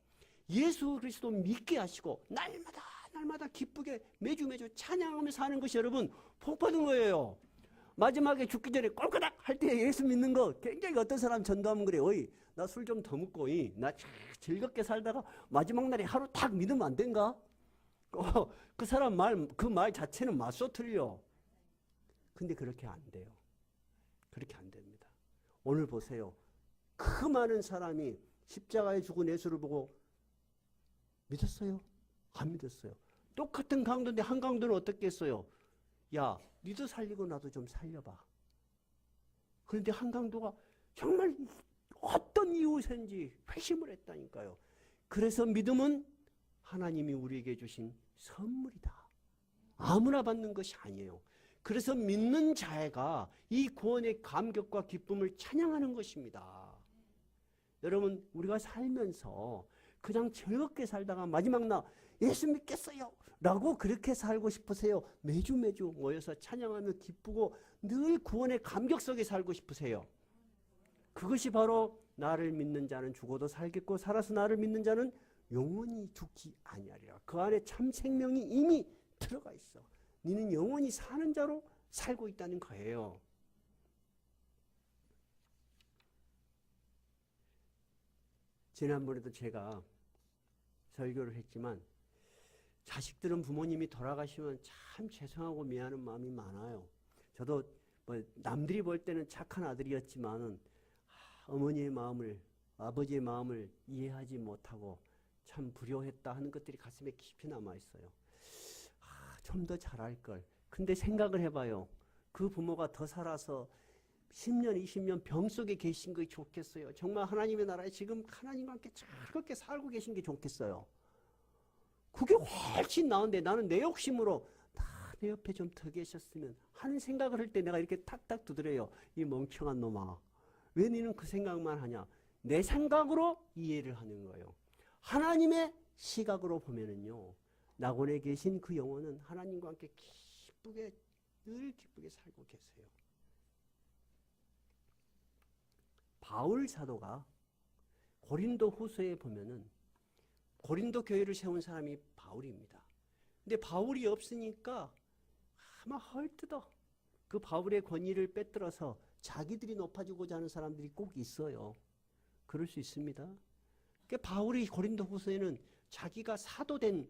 예수 그리스도 믿게 하시고 날마다 기쁘게 매주 찬양하며 사는 것이 여러분 복 받은 거예요. 마지막에 죽기 전에 꼴까닥 할 때 예수 믿는 거 굉장히 어떤 사람 전도하면 그래. 어이 나 술 좀 더 먹고 나 즐겁게 살다가 마지막 날에 하루 딱 믿으면 안 된가? 그 사람 그 말 자체는 맞소 틀려. 근데 그렇게 안 돼요. 그렇게 안 됩니다. 오늘 보세요. 그 많은 사람이 십자가에 죽은 예수를 보고 믿었어요? 안 믿었어요. 똑같은 강도인데 한 강도는 어떻게 했어요? 야, 니도 살리고 나도 좀 살려봐. 그런데 한 강도가 정말 어떤 이유에서인지 회심을 했다니까요. 그래서 믿음은 하나님이 우리에게 주신 선물이다. 아무나 받는 것이 아니에요. 그래서 믿는 자가 이 구원의 감격과 기쁨을 찬양하는 것입니다. 여러분 우리가 살면서 그냥 즐겁게 살다가 마지막 날 예수 믿겠어요 라고 그렇게 살고 싶으세요? 매주 모여서 찬양하며 기쁘고 늘 구원의 감격 속에 살고 싶으세요? 그것이 바로 나를 믿는 자는 죽어도 살겠고 살아서 나를 믿는 자는 영원히 죽지 아니하리라. 그 안에 참 생명이 이미 들어가 있어. 너는 영원히 사는 자로 살고 있다는 거예요. 지난번에도 제가 설교를 했지만 자식들은 부모님이 돌아가시면 참 죄송하고 미안한 마음이 많아요. 저도 남들이 볼 때는 착한 아들이었지만 어머니의 마음을 아버지의 마음을 이해하지 못하고 참 불효했다 하는 것들이 가슴에 깊이 남아있어요. 좀 더 잘할 걸. 근데 생각을 해봐요. 그 부모가 더 살아서 10년, 20년 병 속에 계신 게 좋겠어요? 정말 하나님의 나라에 지금 하나님과 함께 즐겁게 살고 계신 게 좋겠어요? 그게 훨씬 나은데 나는 내 욕심으로 내 옆에 좀 더 계셨으면 하는 생각을 할 때 내가 이렇게 탁탁 두드려요. 이 멍청한 놈아. 왜 너는 그 생각만 하냐? 내 생각으로 이해를 하는 거예요. 하나님의 시각으로 보면은요. 낙원에 계신 그 영혼은 하나님과 함께 늘 기쁘게 살고 계세요. 바울 사도가 고린도 후서에 보면은 고린도 교회를 세운 사람이 바울입니다. 근데 바울이 없으니까 아마 헐뜯어 그 바울의 권위를 빼들어서 자기들이 높아지고자 하는 사람들이 꼭 있어요. 그럴 수 있습니다. 그러니까 바울이 고린도 후서에는 자기가 사도된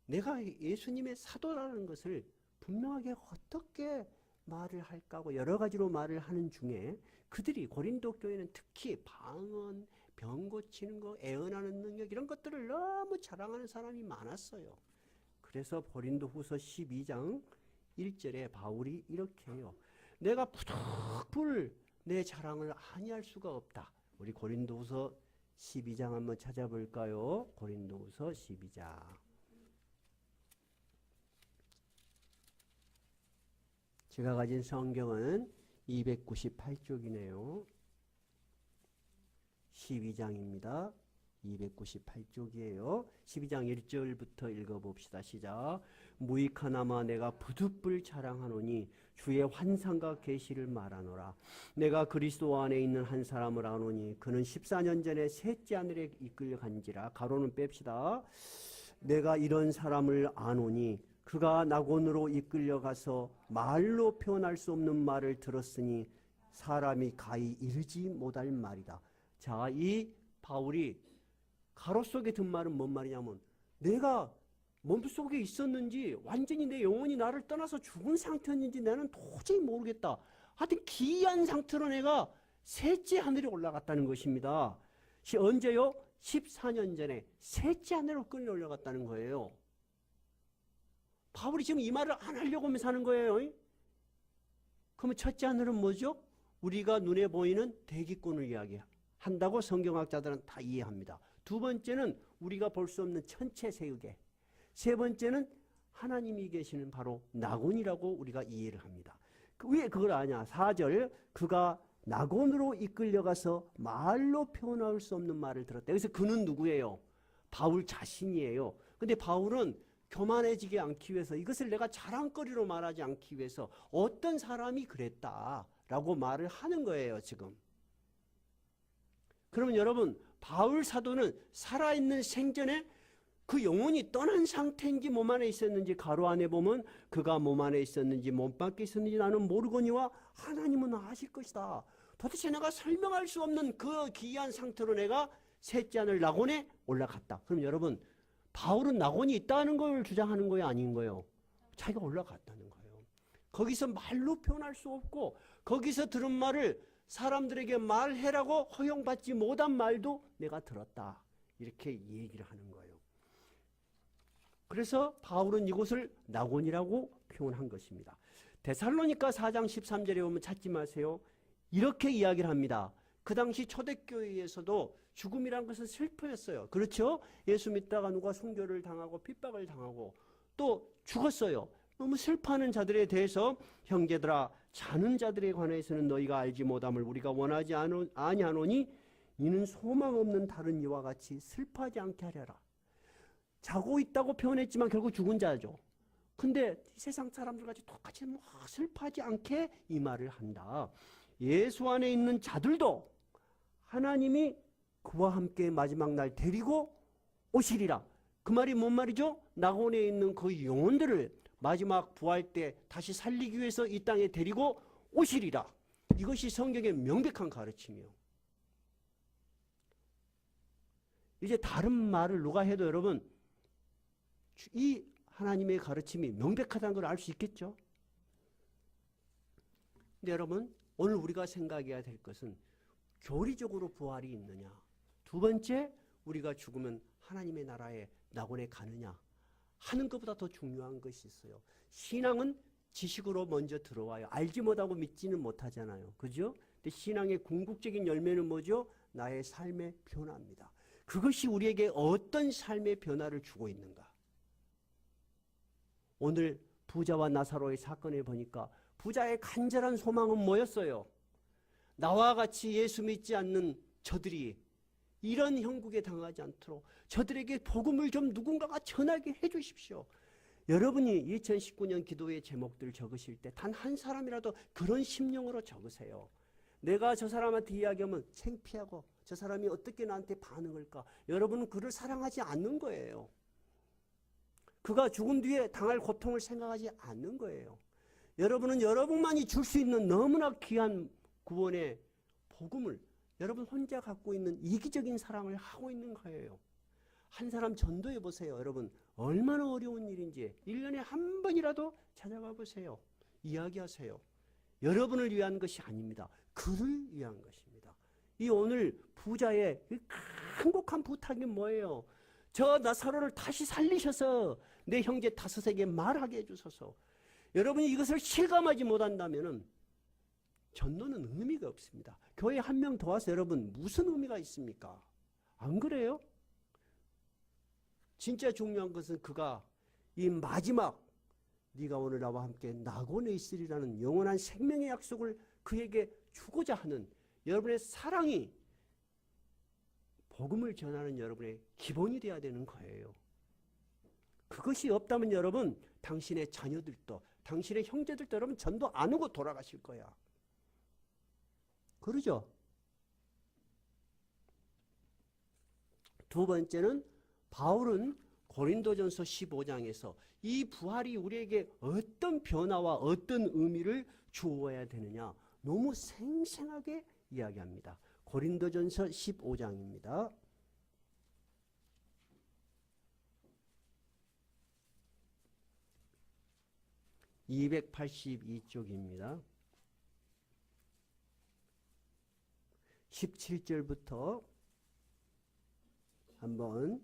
내가 예수님의 사도라는 것을 분명하게 어떻게 말을 할까 하고 여러 가지로 말을 하는 중에 그들이 고린도 교회는 특히 방언, 병 고치는 거, 애언하는 능력 이런 것들을 너무 자랑하는 사람이 많았어요. 그래서 고린도후서 12장 1절에 바울이 이렇게 해요. 내가 부득불 내 자랑을 아니할 수가 없다. 우리 고린도후서 12장 한번 찾아볼까요? 고린도후서 12장. 제가 가진 성경은 298쪽이네요. 12장입니다. 298쪽이에요. 12장 1절부터 읽어봅시다. 시작. 무익하나마 내가 부득불 자랑하노니 주의 환상과 계시를 말하노라. 내가 그리스도 안에 있는 한 사람을 아노니 그는 14년 전에 셋째 하늘에 이끌려 간지라. 가로는 뺍시다. 내가 이런 사람을 아노니 그가 낙원으로 이끌려가서 말로 표현할 수 없는 말을 들었으니 사람이 가히 이르지 못할 말이다. 자, 이 바울이 가로 속에 든 말은 뭔 말이냐면 내가 몸속에 있었는지 완전히 내 영혼이 나를 떠나서 죽은 상태였는지 나는 도저히 모르겠다. 하여튼 기이한 상태로 내가 셋째 하늘에 올라갔다는 것입니다. 언제요? 14년 전에 셋째 하늘로 끌려 올라갔다는 거예요. 바울이 지금 이 말을 안 하려고 하면서 하는 거예요. 그러면 첫째 하늘은 뭐죠? 우리가 눈에 보이는 대기권을 이야기한다고 성경학자들은 다 이해합니다. 두 번째는 우리가 볼 수 없는 천체 세계. 세 번째는 하나님이 계시는 바로 낙원이라고 우리가 이해를 합니다. 왜 그걸 아냐? 4절 그가 낙원으로 이끌려가서 말로 표현할 수 없는 말을 들었다. 여기서 그는 누구예요? 바울 자신이에요. 근데 바울은 교만해지지 않기 위해서 이것을 내가 자랑거리로 말하지 않기 위해서 어떤 사람이 그랬다라고 말을 하는 거예요. 지금. 그러면 여러분 바울 사도는 살아있는 생전에 그 영혼이 떠난 상태인지 몸 안에 있었는지 가로 안에 보면 그가 몸 안에 있었는지 몸 밖에 있었는지 나는 모르거니와 하나님은 아실 것이다. 도대체 내가 설명할 수 없는 그 기이한 상태로 내가 셋째 하늘 낙원에 올라갔다. 그럼 여러분 바울은 낙원이 있다는 걸 주장하는 거예요? 아닌 거예요? 자기가 올라갔다는 거예요. 거기서 말로 표현할 수 없고 거기서 들은 말을 사람들에게 말해라고 허용받지 못한 말도 내가 들었다. 이렇게 얘기를 하는 거예요. 그래서 바울은 이곳을 낙원이라고 표현한 것입니다. 데살로니가 4장 13절에 보면 찾지 마세요. 이렇게 이야기를 합니다. 그 당시 초대교회에서도 죽음이란 것은 슬퍼였어요. 그렇죠? 예수 믿다가 누가 순교를 당하고 핍박을 당하고 또 죽었어요. 너무 슬퍼하는 자들에 대해서 형제들아 자는 자들에 관해서는 너희가 알지 못함을 우리가 원하지 아니하노니 이는 소망 없는 다른 이와 같이 슬퍼하지 않게 하려라. 자고 있다고 표현했지만 결국 죽은 자죠. 근데 세상 사람들같이 똑같이 슬퍼하지 않게 이 말을 한다. 예수 안에 있는 자들도 하나님이 그와 함께 마지막 날 데리고 오시리라. 그 말이 뭔 말이죠? 낙원에 있는 그 영혼들을 마지막 부활 때 다시 살리기 위해서 이 땅에 데리고 오시리라. 이것이 성경의 명백한 가르침이에요. 이제 다른 말을 누가 해도 여러분 이 하나님의 가르침이 명백하다는 걸 알 수 있겠죠? 근데 여러분 오늘 우리가 생각해야 될 것은 교리적으로 부활이 있느냐, 두 번째 우리가 죽으면 하나님의 나라에 낙원에 가느냐 하는 것보다 더 중요한 것이 있어요. 신앙은 지식으로 먼저 들어와요. 알지 못하고 믿지는 못하잖아요. 그죠? 근데 신앙의 궁극적인 열매는 뭐죠? 나의 삶의 변화입니다. 그것이 우리에게 어떤 삶의 변화를 주고 있는가? 오늘 부자와 나사로의 사건을 보니까 부자의 간절한 소망은 뭐였어요? 나와 같이 예수 믿지 않는 저들이 이런 형국에 당하지 않도록 저들에게 복음을 좀 누군가가 전하게 해 주십시오. 여러분이 2019년 기도의 제목들을 적으실 때 단 한 사람이라도 그런 심령으로 적으세요. 내가 저 사람한테 이야기하면 창피하고 저 사람이 어떻게 나한테 반응할까? 여러분은 그를 사랑하지 않는 거예요. 그가 죽은 뒤에 당할 고통을 생각하지 않는 거예요. 여러분은 여러분만이 줄 수 있는 너무나 귀한 구원의 복음을 여러분 혼자 갖고 있는 이기적인 사랑을 하고 있는 거예요. 한 사람 전도해 보세요. 여러분 얼마나 어려운 일인지 1년에 한 번이라도 찾아가 보세요. 이야기하세요. 여러분을 위한 것이 아닙니다. 그를 위한 것입니다. 이 오늘 부자의 행복한 부탁이 뭐예요? 저 나사로를 다시 살리셔서 내 형제 다섯에게 말하게 해주소서. 여러분이 이것을 실감하지 못한다면 전도는 의미가 없습니다. 교회 한 명 더 와서 여러분 무슨 의미가 있습니까? 안 그래요? 진짜 중요한 것은 그가 이 마지막 네가 오늘 나와 함께 낙원에 있으리라는 영원한 생명의 약속을 그에게 주고자 하는 여러분의 사랑이 복음을 전하는 여러분의 기본이 되어야 되는 거예요. 그것이 없다면 여러분 당신의 자녀들도 당신의 형제들도 여러분 전도 안 하고 돌아가실 거야. 그러죠? 두 번째는 바울은 고린도전서 15장에서 이 부활이 우리에게 어떤 변화와 어떤 의미를 주어야 되느냐 너무 생생하게 이야기합니다. 고린도전서 15장입니다. 282쪽입니다. 17절부터 한번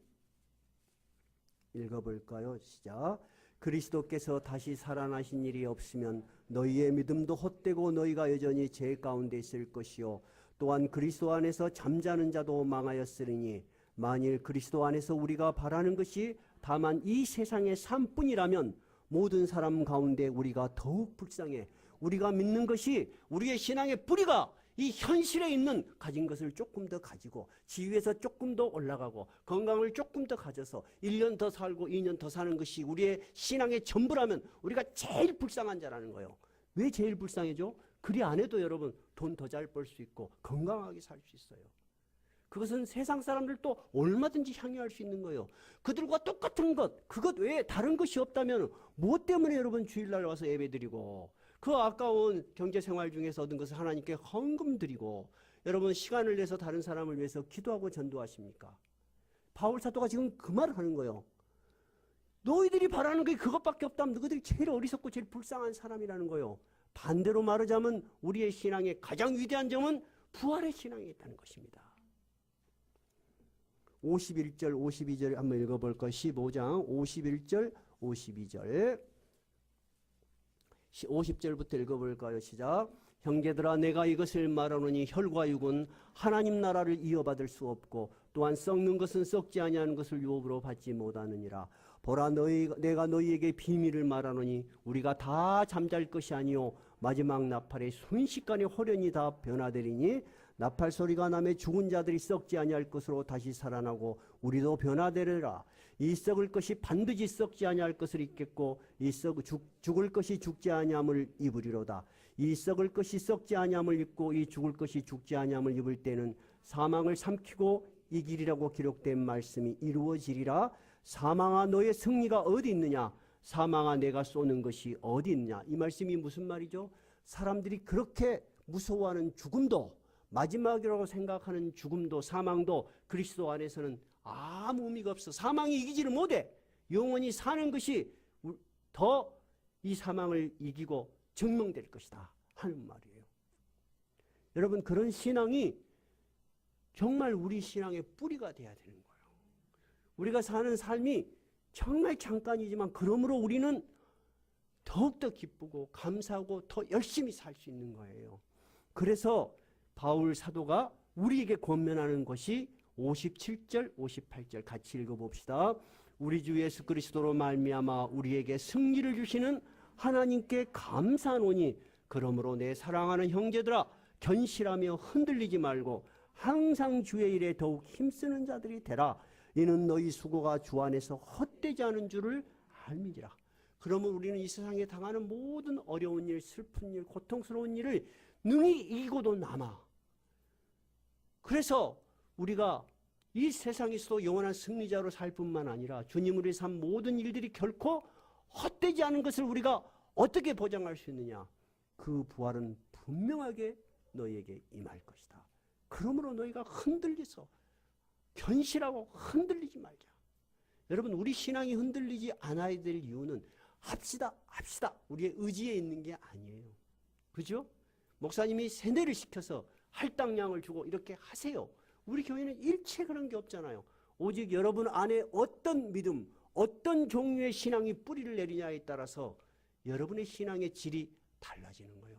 읽어볼까요? 시작. 그리스도께서 다시 살아나신 일이 없으면 너희의 믿음도 헛되고 너희가 여전히 죄 가운데 있을 것이요 또한 그리스도 안에서 잠자는 자도 망하였으리니 만일 그리스도 안에서 우리가 바라는 것이 다만 이 세상의 삶뿐이라면 모든 사람 가운데 우리가 더욱 불쌍해. 우리가 믿는 것이 우리의 신앙의 뿌리가 이 현실에 있는 가진 것을 조금 더 가지고 지위에서 조금 더 올라가고 건강을 조금 더 가져서 1년 더 살고 2년 더 사는 것이 우리의 신앙의 전부라면 우리가 제일 불쌍한 자라는 거예요. 왜 제일 불쌍해져? 그리 안 해도 여러분 돈 더 잘 벌 수 있고 건강하게 살 수 있어요. 그것은 세상 사람들도 얼마든지 향유할 수 있는 거예요. 그들과 똑같은 것, 그것 외에 다른 것이 없다면 뭐 때문에 여러분 주일날 와서 예배드리고 그 아까운 경제생활 중에서 얻은 것을 하나님께 헌금 드리고 여러분 시간을 내서 다른 사람을 위해서 기도하고 전도하십니까? 바울 사도가 지금 그 말을 하는 거예요. 너희들이 바라는 게 그것밖에 없다면 너희들이 제일 어리석고 제일 불쌍한 사람이라는 거예요. 반대로 말하자면 우리의 신앙의 가장 위대한 점은 부활의 신앙에 있다는 것입니다. 51절 52절 한번 읽어볼까요? 15장 51절 52절 50절부터 읽어볼까요? 시작. 형제들아 내가 이것을 말하노니 혈과 육은 하나님 나라를 이어받을 수 없고 또한 썩는 것은 썩지 아니하는 것을 유업으로 받지 못하느니라. 보라 내가 너희에게 비밀을 말하노니 우리가 다 잠잘 것이 아니요 마지막 나팔에 순식간에 호련히 다 변화되리니 나팔 소리가 나매 죽은 자들이 썩지 아니할 것으로 다시 살아나고 우리도 변화되리라. 이 썩을 것이 반드시 썩지 아니할 것을 입겠고 이 죽을 것이 죽지 아니함을 입으리로다. 이 썩을 것이 썩지 아니함을 입고 이 죽을 것이 죽지 아니함을 입을 때는 사망을 삼키고 이기리라고 기록된 말씀이 이루어지리라. 사망아 너의 승리가 어디 있느냐? 사망아 내가 쏘는 것이 어디 있느냐? 이 말씀이 무슨 말이죠? 사람들이 그렇게 무서워하는 죽음도 마지막이라고 생각하는 죽음도 사망도 그리스도 안에서는 아무 의미가 없어. 사망이 이기지를 못해. 영원히 사는 것이 더 이 사망을 이기고 증명될 것이다 하는 말이에요. 여러분 그런 신앙이 정말 우리 신앙의 뿌리가 돼야 되는 거예요. 우리가 사는 삶이 정말 잠깐이지만 그러므로 우리는 더욱더 기쁘고 감사하고 더 열심히 살 수 있는 거예요. 그래서 바울 사도가 우리에게 권면하는 것이 57절 58절 같이 읽어봅시다. 우리 주 예수 그리스도로 말미암아 우리에게 승리를 주시는 하나님께 감사하노니 그러므로 내 사랑하는 형제들아 견실하며 흔들리지 말고 항상 주의 일에 더욱 힘쓰는 자들이 되라. 이는 너희 수고가 주 안에서 헛되지 않은 줄을 알미니라. 그러면 우리는 이 세상에 당하는 모든 어려운 일, 슬픈 일, 고통스러운 일을 능히 이기고도 남아. 그래서 우리가 이 세상에서도 영원한 승리자로 살 뿐만 아니라 주님을 위해서 한 모든 일들이 결코 헛되지 않은 것을 우리가 어떻게 보장할 수 있느냐? 그 부활은 분명하게 너희에게 임할 것이다. 그러므로 너희가 흔들려서 견실하고 흔들리지 말자. 여러분 우리 신앙이 흔들리지 않아야 될 이유는 합시다 우리의 의지에 있는 게 아니에요. 그죠? 목사님이 세뇌를 시켜서 할당량을 주고 이렇게 하세요. 우리 교회는 일체 그런 게 없잖아요. 오직 여러분 안에 어떤 믿음, 어떤 종류의 신앙이 뿌리를 내리냐에 따라서 여러분의 신앙의 질이 달라지는 거예요.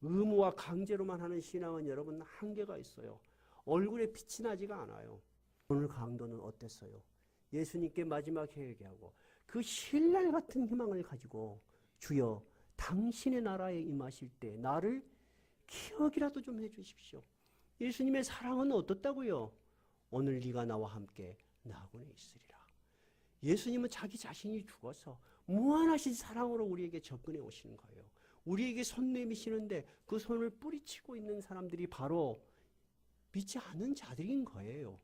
의무와 강제로만 하는 신앙은 여러분 한계가 있어요. 얼굴에 빛이 나지가 않아요. 오늘 강도는 어땠어요? 예수님께 마지막 회개하고 그 신랄 같은 희망을 가지고 주여 당신의 나라에 임하실 때 나를 기억이라도 좀 해주십시오. 예수님의 사랑은 어떻다고요? 오늘 네가 나와 함께 나군에 있으리라. 예수님은 자기 자신이 죽어서 무한하신 사랑으로 우리에게 접근해 오시는 거예요. 우리에게 손 내미시는데 그 손을 뿌리치고 있는 사람들이 바로 믿지 않는 자들인 거예요.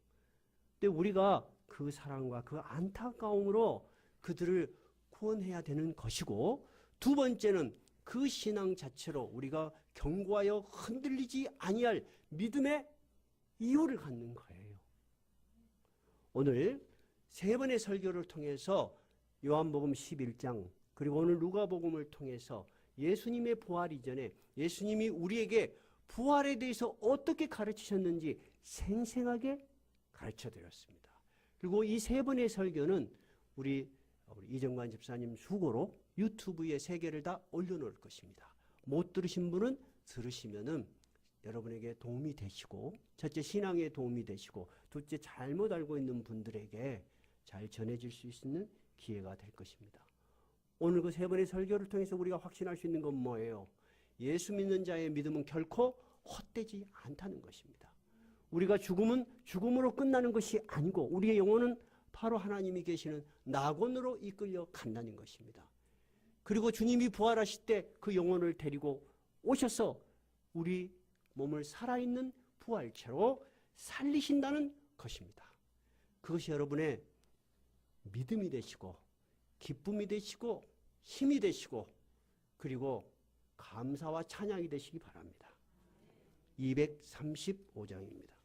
근데 우리가 그 사랑과 그 안타까움으로 그들을 구원해야 되는 것이고, 두 번째는 그 신앙 자체로 우리가 견고하여 흔들리지 아니할 믿음의 이유를 갖는 거예요. 오늘 세 번의 설교를 통해서 요한복음 11장 그리고 오늘 누가복음을 통해서 예수님의 부활 이전에 예수님이 우리에게 부활에 대해서 어떻게 가르치셨는지 생생하게 가르쳐드렸습니다. 그리고 이 세 번의 설교는 우리 이정관 집사님 수고로 유튜브에 세 개를 다 올려놓을 것입니다. 못 들으신 분은 들으시면은 여러분에게 도움이 되시고, 첫째 신앙에 도움이 되시고, 둘째 잘못 알고 있는 분들에게 잘 전해질 수 있는 기회가 될 것입니다. 오늘 그 세 번의 설교를 통해서 우리가 확신할 수 있는 건 뭐예요? 예수 믿는 자의 믿음은 결코 헛되지 않다는 것입니다. 우리가 죽음은 죽음으로 끝나는 것이 아니고 우리의 영혼은 바로 하나님이 계시는 낙원으로 이끌려 간다는 것입니다. 그리고 주님이 부활하실 때 그 영혼을 데리고 오셔서 우리 몸을 살아있는 부활체로 살리신다는 것입니다. 그것이 여러분의 믿음이 되시고 기쁨이 되시고 힘이 되시고 그리고 감사와 찬양이 되시기 바랍니다. 235장입니다.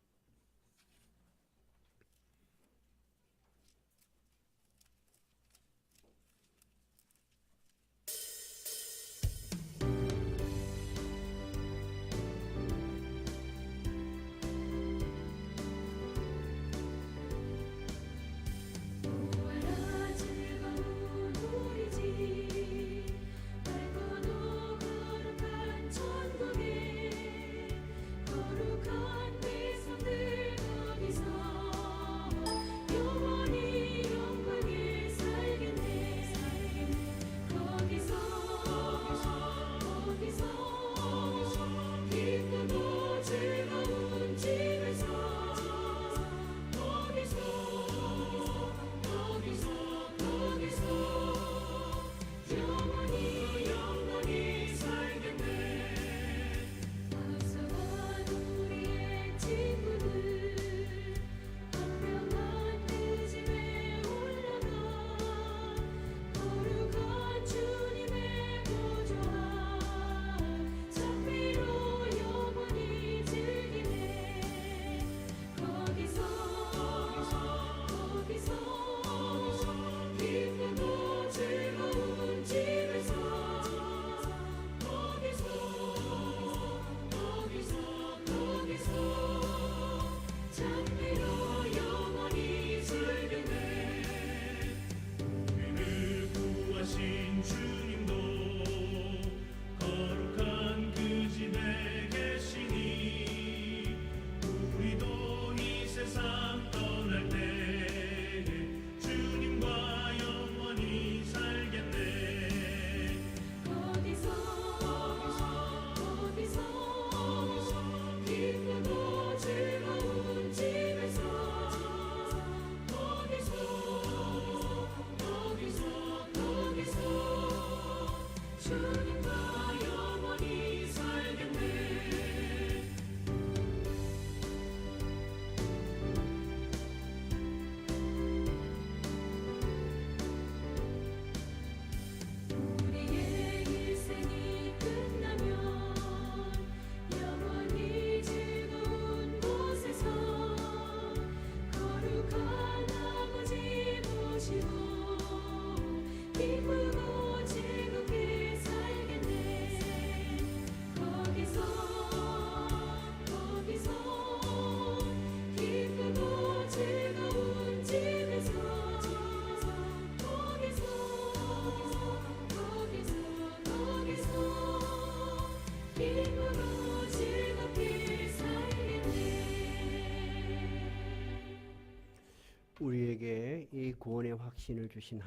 기쁨으로 즐겁게 살겠네. 우리에게 이 구원의 확신을 주신